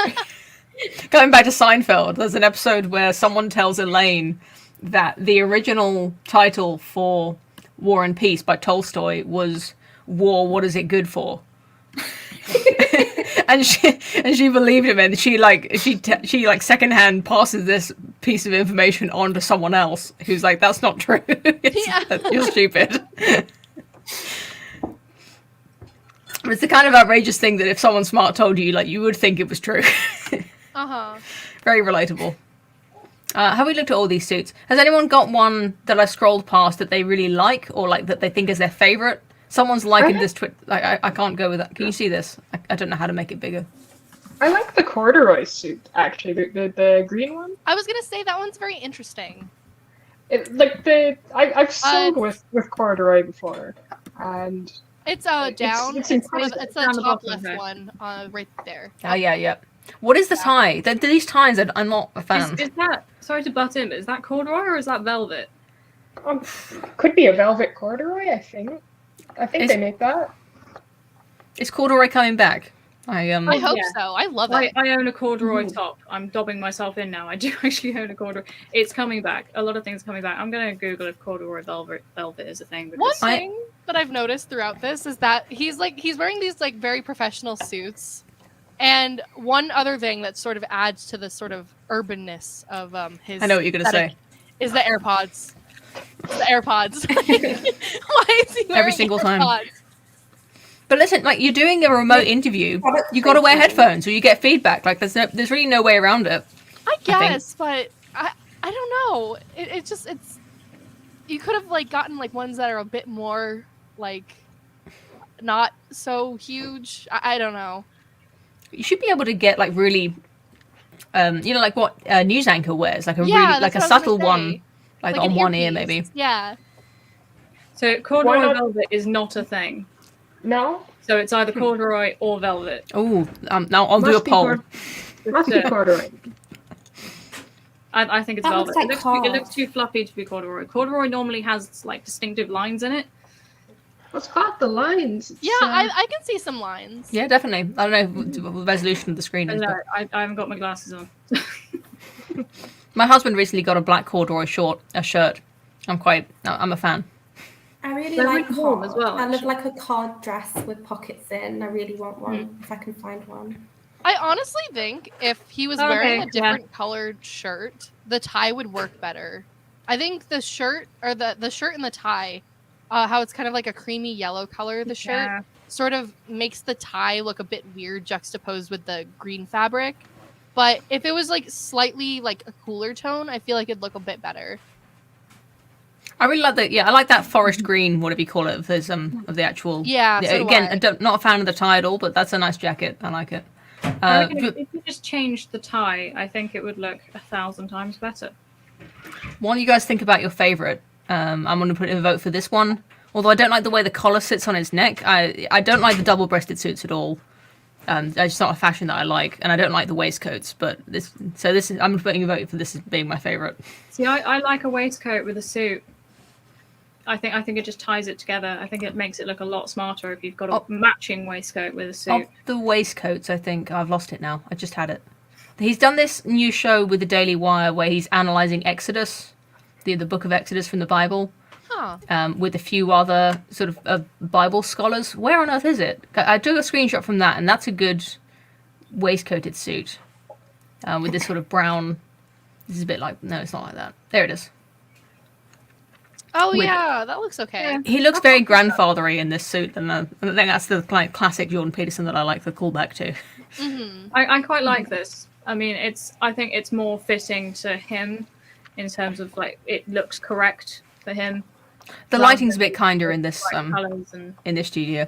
Going back to Seinfeld, there's an episode where someone tells Elaine that the original title for War and Peace by Tolstoy was "War, What Is It Good For?" and she believed him, and she secondhand passes this piece of information on to someone else who's like, "That's not true. You're stupid." But it's the kind of outrageous thing that if someone smart told you, like, you would think it was true. Uh-huh. Very relatable. Have we looked at all these suits? Has anyone got one that I scrolled past that they really like, or like that they think is their favorite? Someone's liking this tweet. I can't go with that. Can you see this? I don't know how to make it bigger. I like the corduroy suit, actually, the green one. I was gonna say that one's very interesting. I've sewed with corduroy before, and It's It's- down. it's It's impressive. the Down the top bottom left there. one, right there. Oh yeah. What is the tie? These ties, I'm not a fan. Is that, sorry to butt in, but is that corduroy or is that velvet? could be a velvet corduroy. I think they make that. Is corduroy coming back? I hope yeah. so. I love I it. own a corduroy top. I'm dobbing myself in now. I do actually own a corduroy. It's coming back. A lot of things are coming back. I'm gonna Google if corduroy velvet is a thing. One Because thing that I've noticed throughout this is that he's wearing these like very professional suits, And one other thing that sort of adds to the sort of urbanness of his. I know what you're going to say. Is the AirPods. It's the AirPods. Why is he wearing Every single AirPods? time. But listen, like you're doing a remote interview, you got to wear headphones or you get feedback. Like there's really no way around it. I guess, but I don't know. It's you could have like gotten like ones that are a bit more like not so huge. I don't know. You should be able to get like really, like what a news anchor wears, like a really like a subtle one, like on one ear maybe. Yeah. So corduroy velvet is not a thing. No. So it's either corduroy or velvet. Oh, now I'll do a poll. Must be corduroy. I think it's That velvet. looks like It looks too fluffy to be corduroy. Corduroy normally has like distinctive lines in it. What's got the lines? It's, yeah, I can see some lines. Yeah, definitely. I don't know what the resolution of the screen is. No, I haven't got my glasses on. My husband recently got a black corduroy shirt. I'm a fan. I really They're like really warm cord. as well, I love actually. like a cord dress with pockets in. I really want one if I can find one. I honestly think if he was wearing a different colored shirt, the tie would work better. I think the shirt or the shirt and the tie, how it's kind of like a creamy yellow color, the shirt sort of makes the tie look a bit weird juxtaposed with the green fabric. But if it was like slightly like a cooler tone, I feel like it'd look a bit better. I really like that. Yeah, I like that forest green, whatever you call it, of the actual. Yeah. So again, not a fan of the tie at all, but that's a nice jacket. I like it. If you just changed the tie, I think it would look 1,000 times better. While you guys think about your favorite, I'm going to put in a vote for this one. Although I don't like the way the collar sits on his neck. I don't like the double-breasted suits at all. It's just not a fashion that I like, and I don't like the waistcoats. But I'm putting a vote for this as being my favorite. See, I like a waistcoat with a suit. I think it just ties it together. I think it makes it look a lot smarter if you've got a matching waistcoat with a suit. Of the waistcoats, I think I've lost it now. I just had it. He's done this new show with the Daily Wire where he's analysing Exodus, the book of Exodus from the Bible, with a few other sort of Bible scholars. Where on earth is it? I took a screenshot from that, and that's a good waistcoated suit with this sort of brown. This is a bit like no, it's not like that. There it is. Oh yeah, that looks okay. Yeah. He looks very grandfathery in this suit, and I think that's the classic Jordan Peterson that I like the callback to. Mm-hmm. I quite like this. I mean, I think it's more fitting to him in terms of like it looks correct for him. The lighting's a bit kinder in this colours and in this studio.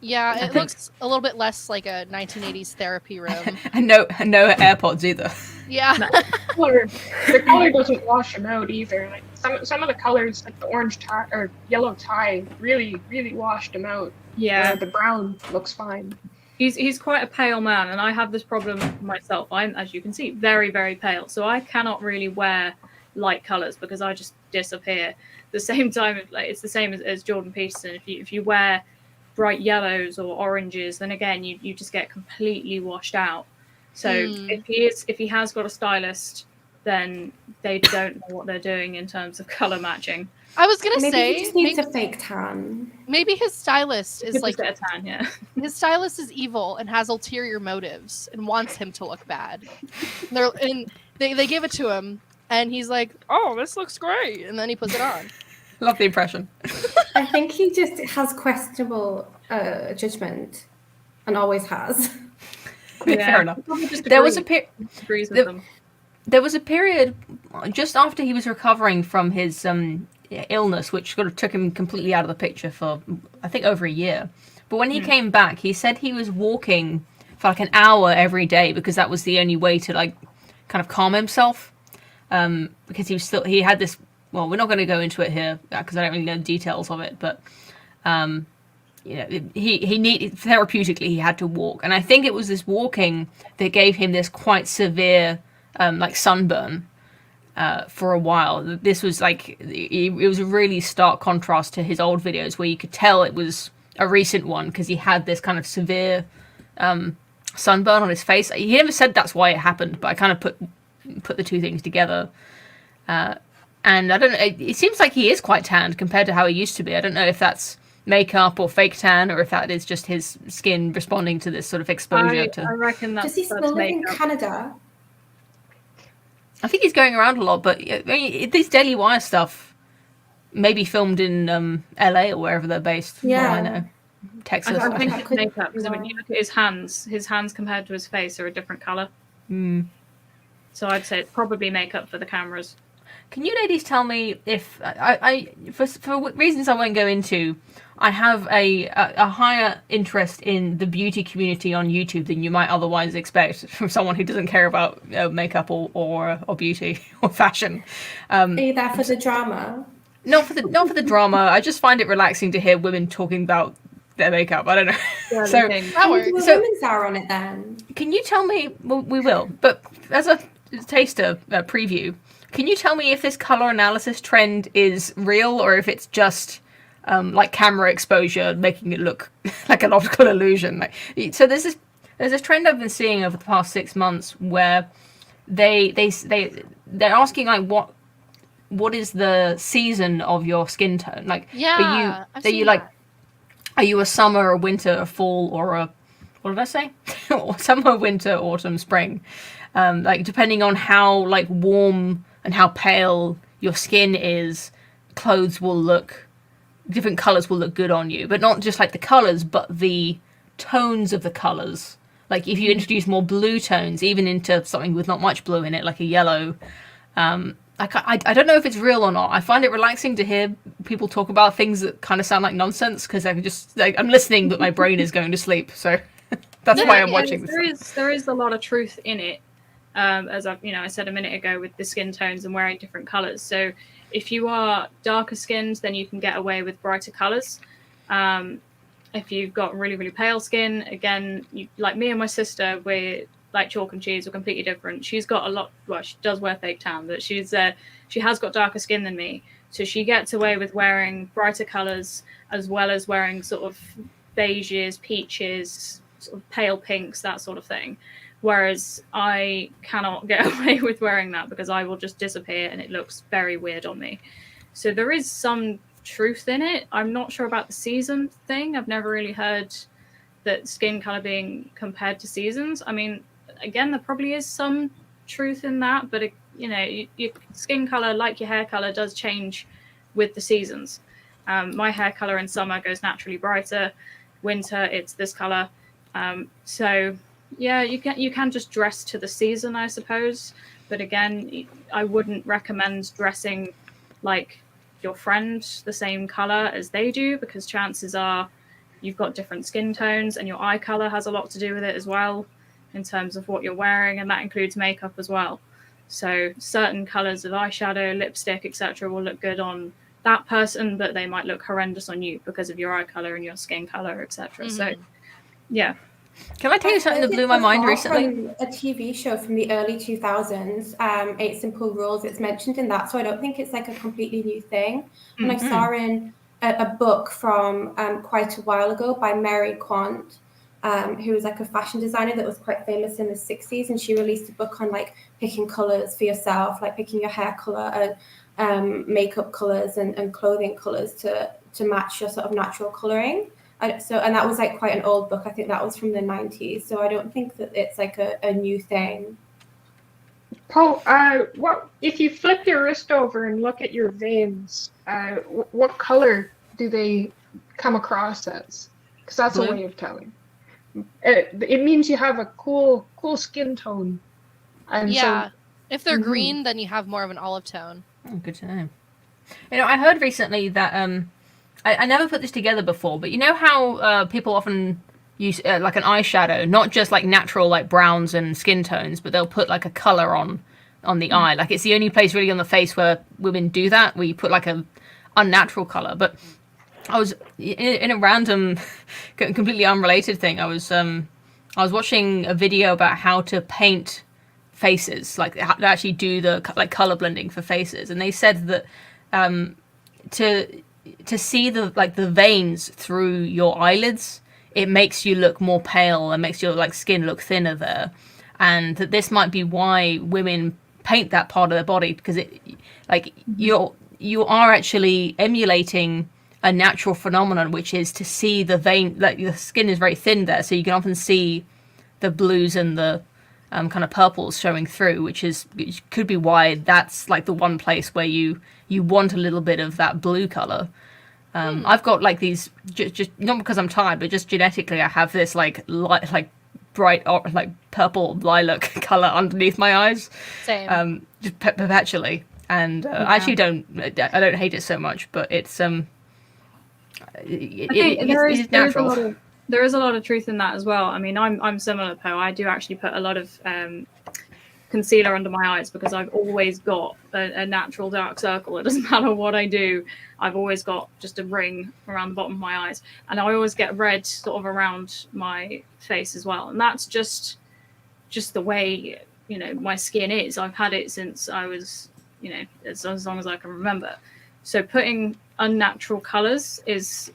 Yeah, it looks a little bit less like a 1980s therapy room. and no AirPods either. Yeah. The color doesn't wash them out either. Like some of the colors, like the orange tie or yellow tie, really washed them out. yeah. The brown looks fine. He's quite a pale man, and I have this problem myself. I'm, as you can see, very, very pale. So I cannot really wear light colours because I just disappear. The same time, it's the same as Jordan Peterson. If you wear bright yellows or oranges, then again you just get completely washed out. So if he has got a stylist, then they don't know what they're doing in terms of colour matching. I was gonna say he just needs a fake tan. Maybe his stylist is like a tan, yeah. His stylist is evil and has ulterior motives and wants him to look bad. They give it to him, and he's like, "Oh, this looks great," and then he puts it on. Love the impression. I think he just has questionable judgment, and always has. Fair enough. There was a period just after he was recovering from his illness, which sort of took him completely out of the picture for, I think, over a year. But when he came back, he said he was walking for like an hour every day because that was the only way to like kind of calm himself. Because he had this. Well, we're not going to go into it here because I don't really know the details of it, but he needed therapeutically he had to walk, and I think it was this walking that gave him this quite severe like sunburn for a while. This was like it was a really stark contrast to his old videos where you could tell it was a recent one because he had this kind of severe sunburn on his face. He never said that's why it happened, but I kind of put the two things together. And I don't know, it seems like he is quite tanned compared to how he used to be. I don't know if that's makeup or fake tan, or if that is just his skin responding to this sort of exposure. I reckon Does that's he still live in makeup. Canada? I think he's going around a lot, but I mean, this Daily Wire stuff may be filmed in LA or wherever they're based. From what I know, Texas. I think That it's could makeup, because be when you look at his hands compared to his face are a different color. Mm. So I'd say it's probably makeup for the cameras. Can you ladies tell me if for reasons I won't go into, I have a higher interest in the beauty community on YouTube than you might otherwise expect from someone who doesn't care about makeup or beauty or fashion. Are you there for the drama? Not for the drama. I just find it relaxing to hear women talking about their makeup. I don't know. Yeah, So That works. We'll do a So- women's hour on it then. can you tell me? Well, we will. But as a taster preview, can you tell me if this color analysis trend is real or if it's just like camera exposure making it look like an optical illusion? So there's this trend I've been seeing over the past 6 months where they're asking like what is the season of your skin tone? Like, Yeah, I've are you seen like, that. are you a summer, a winter, a fall, or a, what did I say? Summer, winter, autumn, spring. Like depending on how like warm and how pale your skin is, clothes will look, different colors will look good on you. But not just like the colors, but the tones of the colors. Like if you introduce more blue tones, even into something with not much blue in it, like a yellow, I don't know if it's real or not. I find it relaxing to hear people talk about things that kind of sound like nonsense because I can just like I'm listening, but my brain is going to sleep. So that's why I'm watching this. There is a lot of truth in it, as I said a minute ago, with the skin tones and wearing different colors. So if you are darker skinned, then you can get away with brighter colors. If you've got really, really pale skin, again, like me and my sister, we're like chalk and cheese, are completely different. She's got a lot. Well, she does wear fake tan, but she has got darker skin than me, so she gets away with wearing brighter colors as well as wearing sort of beiges, peaches, sort of pale pinks, that sort of thing. Whereas I cannot get away with wearing that because I will just disappear and it looks very weird on me. So there is some truth in it. I'm not sure about the season thing. I've never really heard that skin color being compared to seasons. I mean, again, there probably is some truth in that, but your skin color, like your hair color, does change with the seasons. My hair color in summer goes naturally brighter. Winter, it's this color. So yeah, you can just dress to the season, I suppose. But again, I wouldn't recommend dressing like your friend the same color as they do, because chances are you've got different skin tones and your eye color has a lot to do with it as well in terms of what you're wearing, and that includes makeup as well. So certain colors of eyeshadow, lipstick, etc. will look good on that person, but they might look horrendous on you because of your eye color and your skin color, etc. So yeah. Can I tell you something that blew my mind recently? From a TV show from the early 2000s, 8 Simple Rules. It's mentioned in that, so I don't think it's like a completely new thing. And I saw in a book from quite a while ago by Mary Quant, who was like a fashion designer that was quite famous in the 60s, and she released a book on like picking colors for yourself, like picking your hair color and makeup colors and clothing colors to match your sort of natural coloring. And that was like quite an old book. I think that was from the 90s. So I don't think that it's like a new thing. Paul, what if you flip your wrist over and look at your veins? What color do they come across as? Because that's Blue. a way of telling. It means you have a cool skin tone. And Yeah. so, If they're green, then you have more of an olive tone. Oh, good to know. I heard recently that I never put this together before, but you know how people often use like an eyeshadow, not just like natural like browns and skin tones, but they'll put like a color on the eye. Like it's the only place really on the face where women do that, where you put like a unnatural color. But I was in a random, completely unrelated thing. I was watching a video about how to paint faces, like how to actually do the like color blending for faces, and they said that to see the veins through your eyelids, it makes you look more pale and makes your like skin look thinner there, and that this might be why women paint that part of their body, because it like you are actually emulating a natural phenomenon, which is to see the vein, like the skin is very thin there, so you can often see the blues and the kind of purples showing through, which could be why that's like the one place where you want a little bit of that blue color. I've got like these just not because I'm tired, but just genetically I have this like bright like purple lilac color underneath my eyes. Same. Just perpetually, and I actually don't hate it so much, but it's it's natural. There is a lot of truth in that as well. I mean, I'm similar, Poe. I do actually put a lot of concealer under my eyes because I've always got a natural dark circle. It doesn't matter what I do. I've always got just a ring around the bottom of my eyes, and I always get red sort of around my face as well. And that's just the way, you know, my skin is. I've had it since I was, you know, as long as I can remember. So putting unnatural colors is,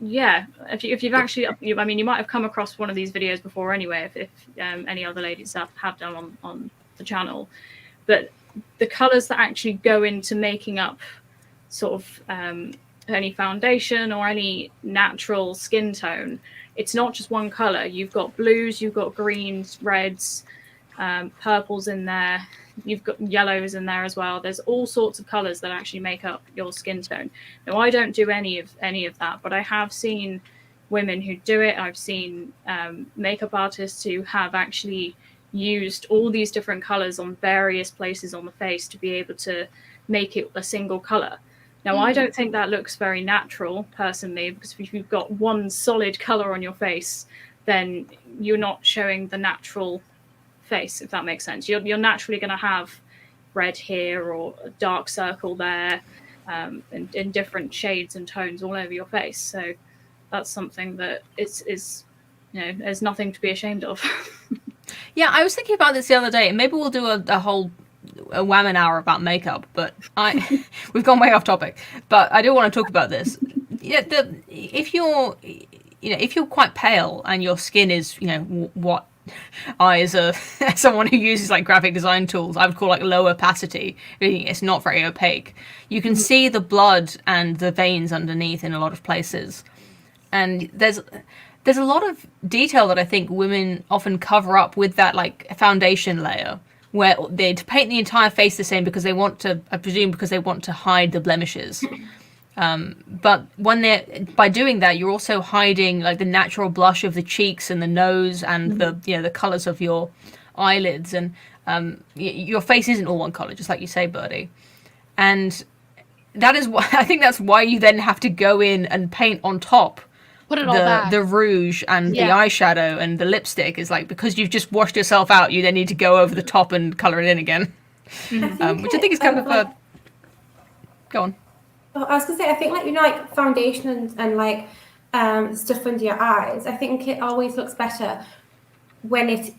yeah, if you've actually, I mean, you might have come across one of these videos before anyway, if any other ladies have done on the channel, but the colors that actually go into making up sort of any foundation or any natural skin tone, it's not just one color. You've got blues, you've got greens, reds, purples in there, you've got yellows in there as well. There's all sorts of colors that actually make up your skin tone. Now, I don't do any of that, but I have seen women who do it. I've seen makeup artists who have actually used all these different colors on various places on the face to be able to make it a single color. Now, I don't think that looks very natural, personally, because if you've got one solid color on your face, then you're not showing the natural face, if that makes sense. You're naturally going to have red here or a dark circle there, in different shades and tones all over your face. So that's something that is you know, there's nothing to be ashamed of. Yeah, I was thinking about this the other day, and maybe we'll do a whole Wamen hour about makeup, but we've gone way off topic. But I do want to talk about this. Yeah, if you're quite pale and your skin is, you know, what I, as someone who uses like graphic design tools, I would call like low opacity. It's not very opaque. You can see the blood and the veins underneath in a lot of places, and there's a lot of detail that I think women often cover up with that like foundation layer, where they paint the entire face the same because they want to, I presume, because they want to hide the blemishes. But by doing that, you're also hiding like the natural blush of the cheeks and the nose and the colors of your eyelids, and your face isn't all one color, just like you say, Birdie. And that is why I think that's why you then have to go in and paint on top. Put it all back. The rouge and the eyeshadow and the lipstick is like, because you've just washed yourself out, you then need to go over the top and color it in again. Which I think is kind of a... Go on. Well, I was gonna say, I think like, you know, like foundation and like stuff under your eyes, I think it always looks better when it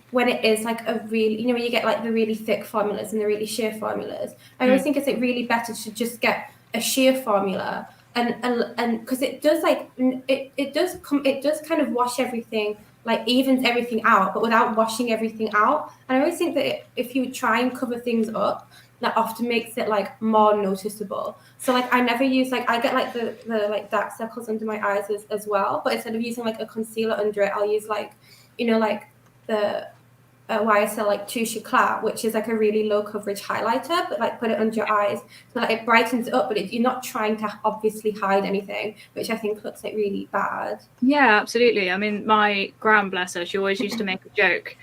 is like a really, you know, when you get like the really thick formulas and the really sheer formulas. I always think it's like really better to just get a sheer formula, and because it does like it does kind of wash everything, like evens everything out, but without washing everything out. And I always think that if you try and cover things up, that often makes it like more noticeable. So like I never use, like I get like the like dark circles under my eyes as well, but instead of using like a concealer under it, I'll use like, you know, like the YSL like Touche Eclat, which is like a really low coverage highlighter, but like put it under your eyes so like it brightens it up, but you're not trying to obviously hide anything, which I think looks like really bad. Yeah, absolutely. I mean, my gran, bless her, she always used to make a joke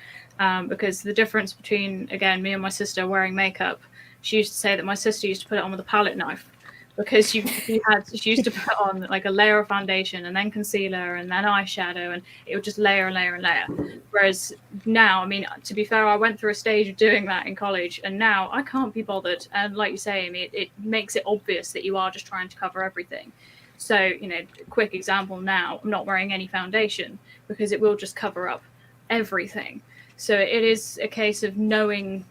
because the difference between, again, me and my sister wearing makeup, she used to say that my sister used to put it on with a palette knife, because she used to put on like a layer of foundation and then concealer and then eyeshadow, and it would just layer and layer and layer. Whereas now, I mean, to be fair, I went through a stage of doing that in college, and now I can't be bothered. And like you say, Amy, it makes it obvious that you are just trying to cover everything. So, you know, quick example now, I'm not wearing any foundation because it will just cover up everything. So it is a case of knowing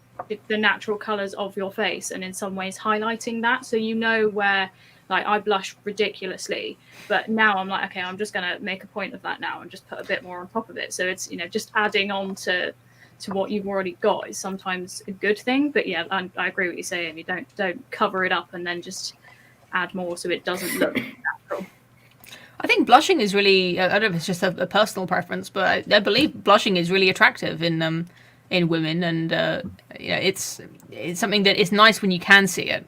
the natural colors of your face and in some ways highlighting that, so you know where, like, I blush ridiculously, but now I'm like, okay, I'm just gonna make a point of that now and just put a bit more on top of it. So it's, you know, just adding on to what you've already got is sometimes a good thing. But yeah, I agree with you saying, you don't cover it up and then just add more so it doesn't look natural. I think blushing is really, I don't know if it's just a personal preference, but I believe blushing is really attractive in women, and it's something that is nice when you can see it.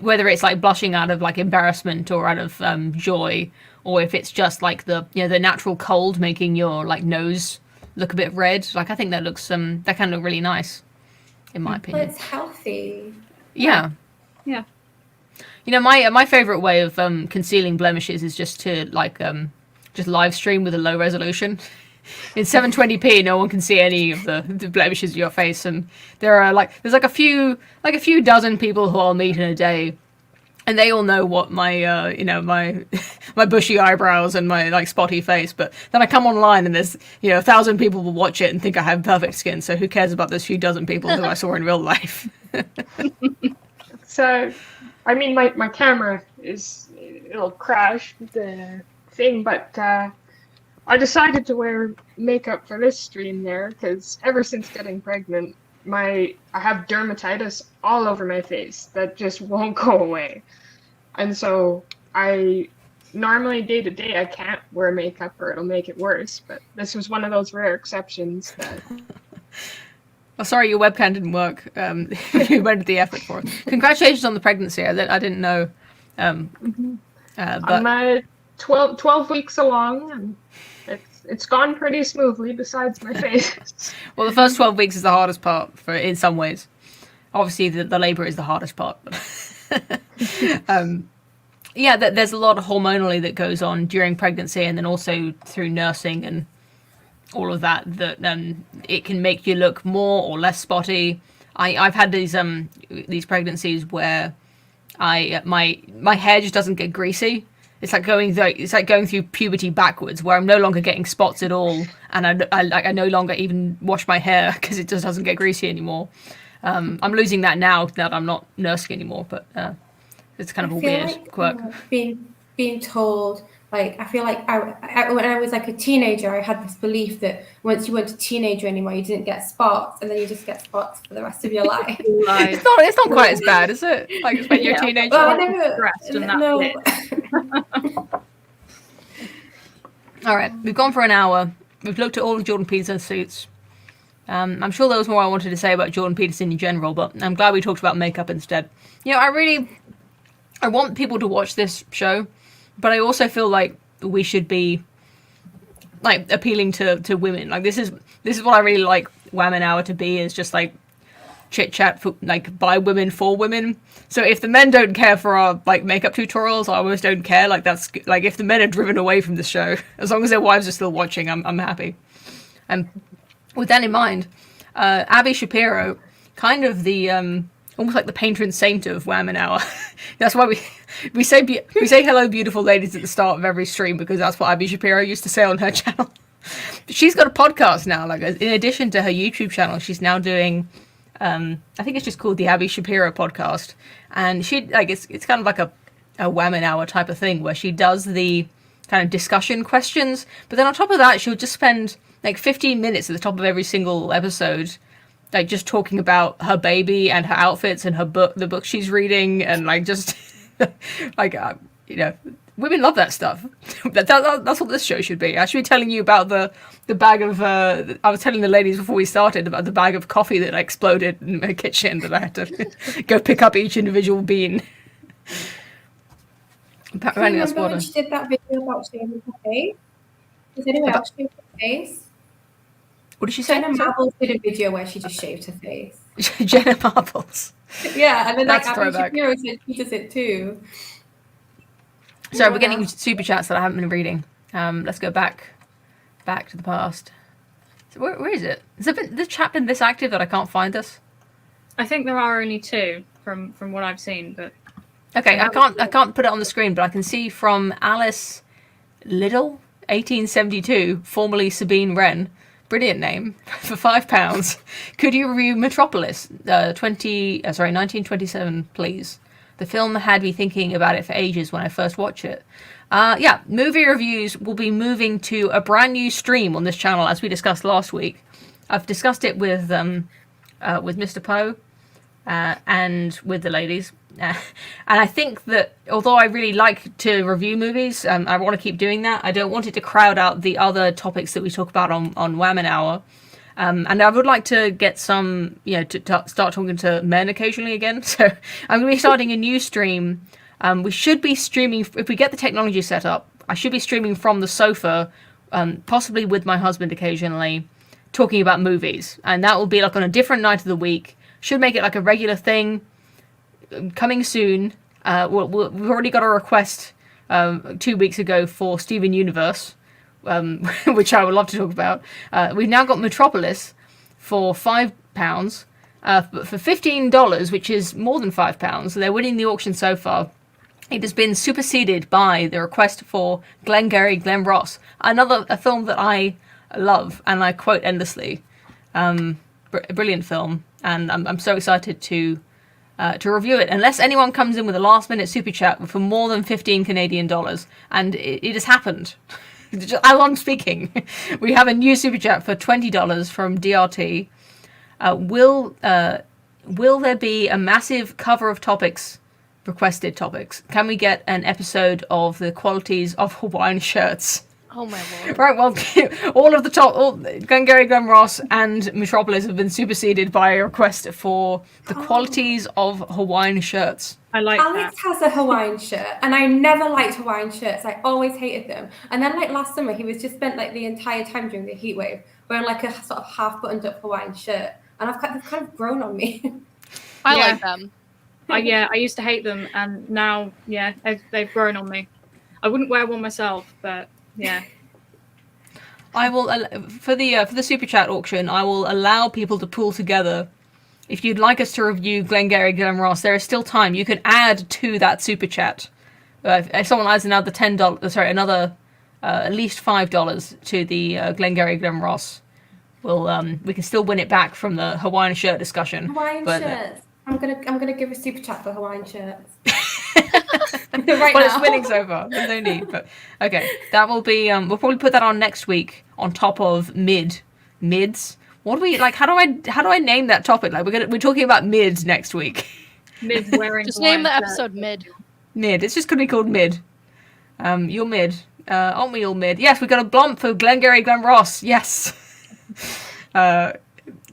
Whether it's like blushing out of like embarrassment or out of joy, or if it's just like the natural cold making your like nose look a bit red, like I think that looks that can look really nice, in my opinion. It's healthy. Yeah. Yeah. My favorite way of concealing blemishes is just to like just live stream with a low resolution. In 720p, no one can see any of the blemishes of your face, and there's like a few dozen people who I'll meet in a day, and they all know what my my bushy eyebrows and my like spotty face. But then I come online and there's 1,000 people will watch it and think I have perfect skin. So who cares about those few dozen people who I saw in real life? So, I mean, my camera it'll crash the thing, but I decided to wear makeup for this stream there because ever since getting pregnant, I have dermatitis all over my face that just won't go away. And so I normally day to day I can't wear makeup or it'll make it worse, but this was one of those rare exceptions that Oh, sorry, your webcam didn't work. You went to the effort for it. Congratulations on the pregnancy. I didn't know. But I'm 12 weeks along, and it's gone pretty smoothly besides my face. well, the first 12 weeks is the hardest part in some ways. Obviously, the labor is the hardest part. There's a lot of hormonally that goes on during pregnancy, and then also through nursing and all of that it can make you look more or less spotty. I've had these pregnancies where my hair just doesn't get greasy. It's like going through puberty backwards, where I'm no longer getting spots at all, and I no longer even wash my hair because it just doesn't get greasy anymore. I'm losing that now that I'm not nursing anymore, but it's kind of a weird quirk. Being told, like, I feel like I when I was like a teenager, I had this belief that once you weren't a teenager anymore, you didn't get spots, and then you just get spots for the rest of your life. It's not quite as bad, is it? Like it's when you're a teenager. Well, I never. Stressed and that's No. it. All right, we've gone for an hour. We've looked at all of Jordan Peterson's suits. I'm sure there was more I wanted to say about Jordan Peterson in general, but I'm glad we talked about makeup instead. I want people to watch this show, but I also feel like we should be like appealing to women. Like this is what I really like Wamen Hour to be, is just like chit chat for like by women for women. So if the men don't care for our like makeup tutorials, I almost don't care. Like that's like if the men are driven away from the show, as long as their wives are still watching, I'm happy. And with that in mind, Abby Shapiro, kind of the almost like the patron saint of Wamen Hour. That's why we say hello, beautiful ladies at the start of every stream, because that's what Abby Shapiro used to say on her channel. She's got a podcast now. Like in addition to her YouTube channel, she's now doing. I think it's just called the Abby Shapiro podcast, and she like it's kind of like a Wamen Hour type of thing where she does the kind of discussion questions, but then on top of that, she'll just spend like 15 minutes at the top of every single episode, like just talking about her baby and her outfits and the book she's reading, and like just like women love that stuff. That's what this show should be. I should be telling you about the bag of I was telling the ladies before we started about the bag of coffee that exploded in my kitchen that I had to go pick up each individual bean. Apparently that's Remember what when she did that video about shaving her face? Does anyone else shave her face? What did she say? Jenna Marbles did a video where she just shaved her face. Jenna Marbles. Yeah, and then That's like a Abby throwback. Shapiro said she does it too. Sorry, we're getting super chats that I haven't been reading. Let's go back to the past. So where is it? Has the chat been this active that I can't find this? I think there are only two from what I've seen, but Okay, I can't put it on the screen, but I can see from Alice Liddell, 1872, formerly Sabine Wren. Brilliant name. For £5. Could you review Metropolis 1927, please? The film had me thinking about it for ages when I first watched it. Movie reviews will be moving to a brand new stream on this channel, as we discussed last week. I've discussed it with Mr. Poe, and with the ladies. And I think that although I really like to review movies, I want to keep doing that. I don't want it to crowd out the other topics that we talk about on Wamen Hour. And I would like to get some, to start talking to men occasionally again. So I'm going to be starting a new stream. We should be streaming, if we get the technology set up, I should be streaming from the sofa, possibly with my husband occasionally, talking about movies. And that will be like on a different night of the week. Should make it like a regular thing. Coming soon. We've already got a request 2 weeks ago for Steven Universe, which I would love to talk about. We've now got Metropolis for £5, but for $15, which is more than £5. They're winning the auction so far. It has been superseded by the request for Glengarry Glen Ross, a film that I love and I quote endlessly. Brilliant film, and I'm so excited to review it. Unless anyone comes in with a last-minute super chat for more than 15 Canadian dollars, and it has happened. As I'm speaking, we have a new super chat for $20 from DRT. Will there be a massive cover of topics? Requested topics. Can we get an episode of the qualities of Hawaiian shirts? Oh my lord. Right, well, all Glengarry Glen Ross and Metropolis have been superseded by a request for the qualities of Hawaiian shirts. I like Alex that. has a Hawaiian shirt, and I never liked Hawaiian shirts. I always hated them. And then, like last summer, he was just spent like the entire time during the heat wave wearing like a sort of half buttoned up Hawaiian shirt, and they've kind of grown on me. I like them. I used to hate them, and now, they've grown on me. I wouldn't wear one myself, but yeah. I will for the super chat auction. I will allow people to pool together. If you'd like us to review Glengarry Glen Ross, there is still time. You can add to that super chat. If someone adds another at least $5 to the Glengarry Glen Ross, we can still win it back from the Hawaiian shirt discussion. Hawaiian shirts. I'm gonna give a super chat for Hawaiian shirts. It's winning so far. There's no need. But okay, that will be. We'll probably put that on next week on top of mids. What do we like? How do I name that topic? Like we're talking about mids next week. Mid wearing. Just name the episode mid. Mid. It's just gonna be called mid. You're mid. Aren't we all mid? Yes, we got a blump for Glengarry Glen Ross. Yes.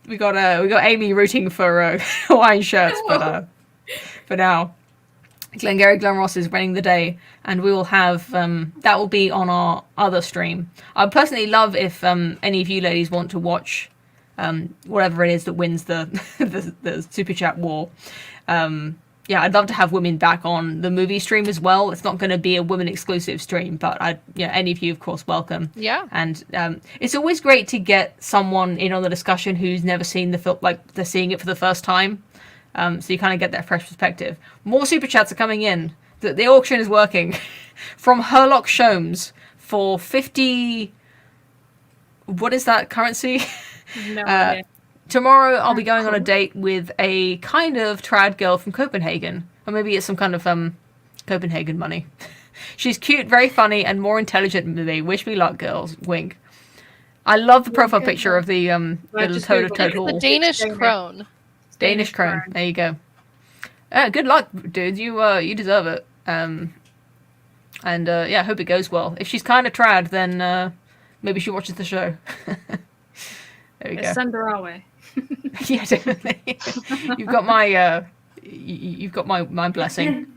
We got Amy rooting for Hawaiian shirts, but for now, Glengarry Glen Ross is running the day, and we will have that will be on our other stream. I'd personally love if any of you ladies want to watch whatever it is that wins the super chat war. I'd love to have women back on the movie stream as well. It's not going to be a women exclusive stream, but any of you, of course, welcome. Yeah. And it's always great to get someone in on the discussion who's never seen the film, like they're seeing it for the first time. So you kind of get that fresh perspective. More super chats are coming in. The auction is working. From Herlock Shomes for 50. What is that currency? No idea. Tomorrow I'll be going on a date with a kind of trad girl from Copenhagen. Or maybe it's some kind of Copenhagen money. She's cute, very funny, and more intelligent than me. Wish me luck, girls. Wink. I love the profile picture of the little Toad of Toad Hall. The Danish crone. Danish crone. There you go. Good luck, dude. You deserve it. I hope it goes well. If she's kind of trad, then maybe she watches the show. There we go. Send her our way. Yeah, definitely. You've got my blessing.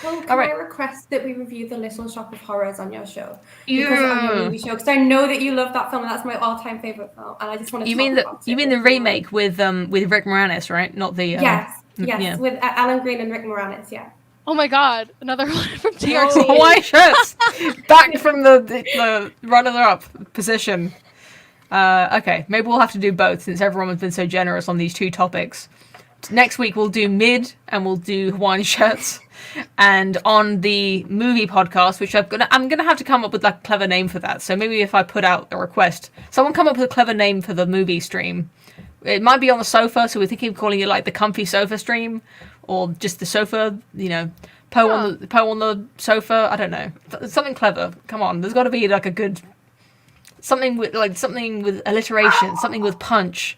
Well, can All right. I request that we review The Little Shop of Horrors on your show? Because on your movie show, because I know that you love that film, and that's my all-time favorite film, and I just want to. You mean the remake with Rick Moranis, right? Not the. Yes, yeah. with Alan Green and Rick Moranis. Yeah. Oh my god, another one from TRT. Hawaii shirts back from the runner-up position. Okay, maybe we'll have to do both since everyone has been so generous on these two topics. Next week we'll do mid and we'll do Hawaiian shirts, and on the movie podcast, which I'm gonna have to come up with like a clever name for that. So maybe if I put out a request, someone come up with a clever name for the movie stream. It might be on the sofa, so we're thinking of calling it like the comfy sofa stream, or just the sofa. Poe on the sofa. I don't know, something clever. Come on, there's got to be like a good something with alliteration, something with punch.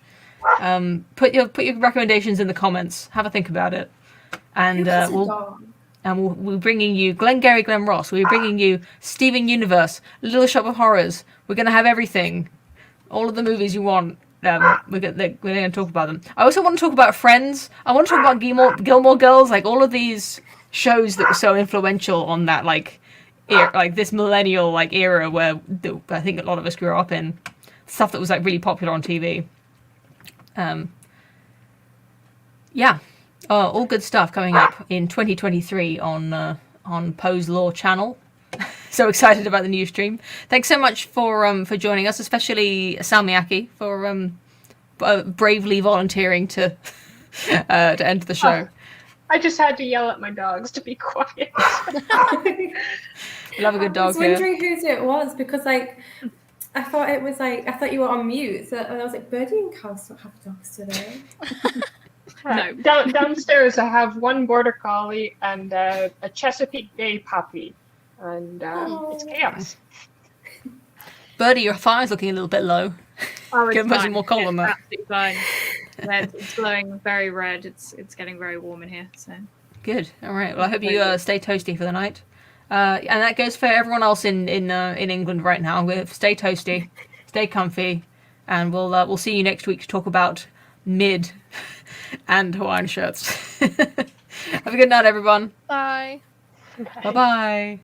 Put your recommendations in the comments. Have a think about it, and Who has a we'll dog? we're bringing you Glengarry Glen Ross. We're bringing you Steven Universe, Little Shop of Horrors. We're gonna have everything, all of the movies you want. We're gonna talk about them. I also want to talk about Friends. I want to talk about Gilmore Girls, like all of these shows that were so influential on that like this millennial like era where I think a lot of us grew up in. Stuff that was like really popular on TV. Yeah, all good stuff coming up in 2023 on Poe's Law channel. So excited about the new stream. Thanks so much for joining us, especially Salmiaki for bravely volunteering to enter the show. I just had to yell at my dogs to be quiet. Love a good dog. I was wondering whose it was because I thought you were on mute. So I was like, Birdie and Cows don't have dogs today. No. Downstairs, I have one border collie and a Chesapeake Bay puppy, and it's chaos. Birdie, your fire's looking a little bit low. Oh, it's Give us some fine. more coal on that. Absolutely fine. It's glowing very red. It's getting very warm in here. So Good. All right. Well, I hope you stay toasty for the night. And that goes for everyone else in England right now. Stay toasty, stay comfy, and we'll see you next week to talk about mid and Hawaiian shirts. Have a good night, everyone. Bye. Bye bye.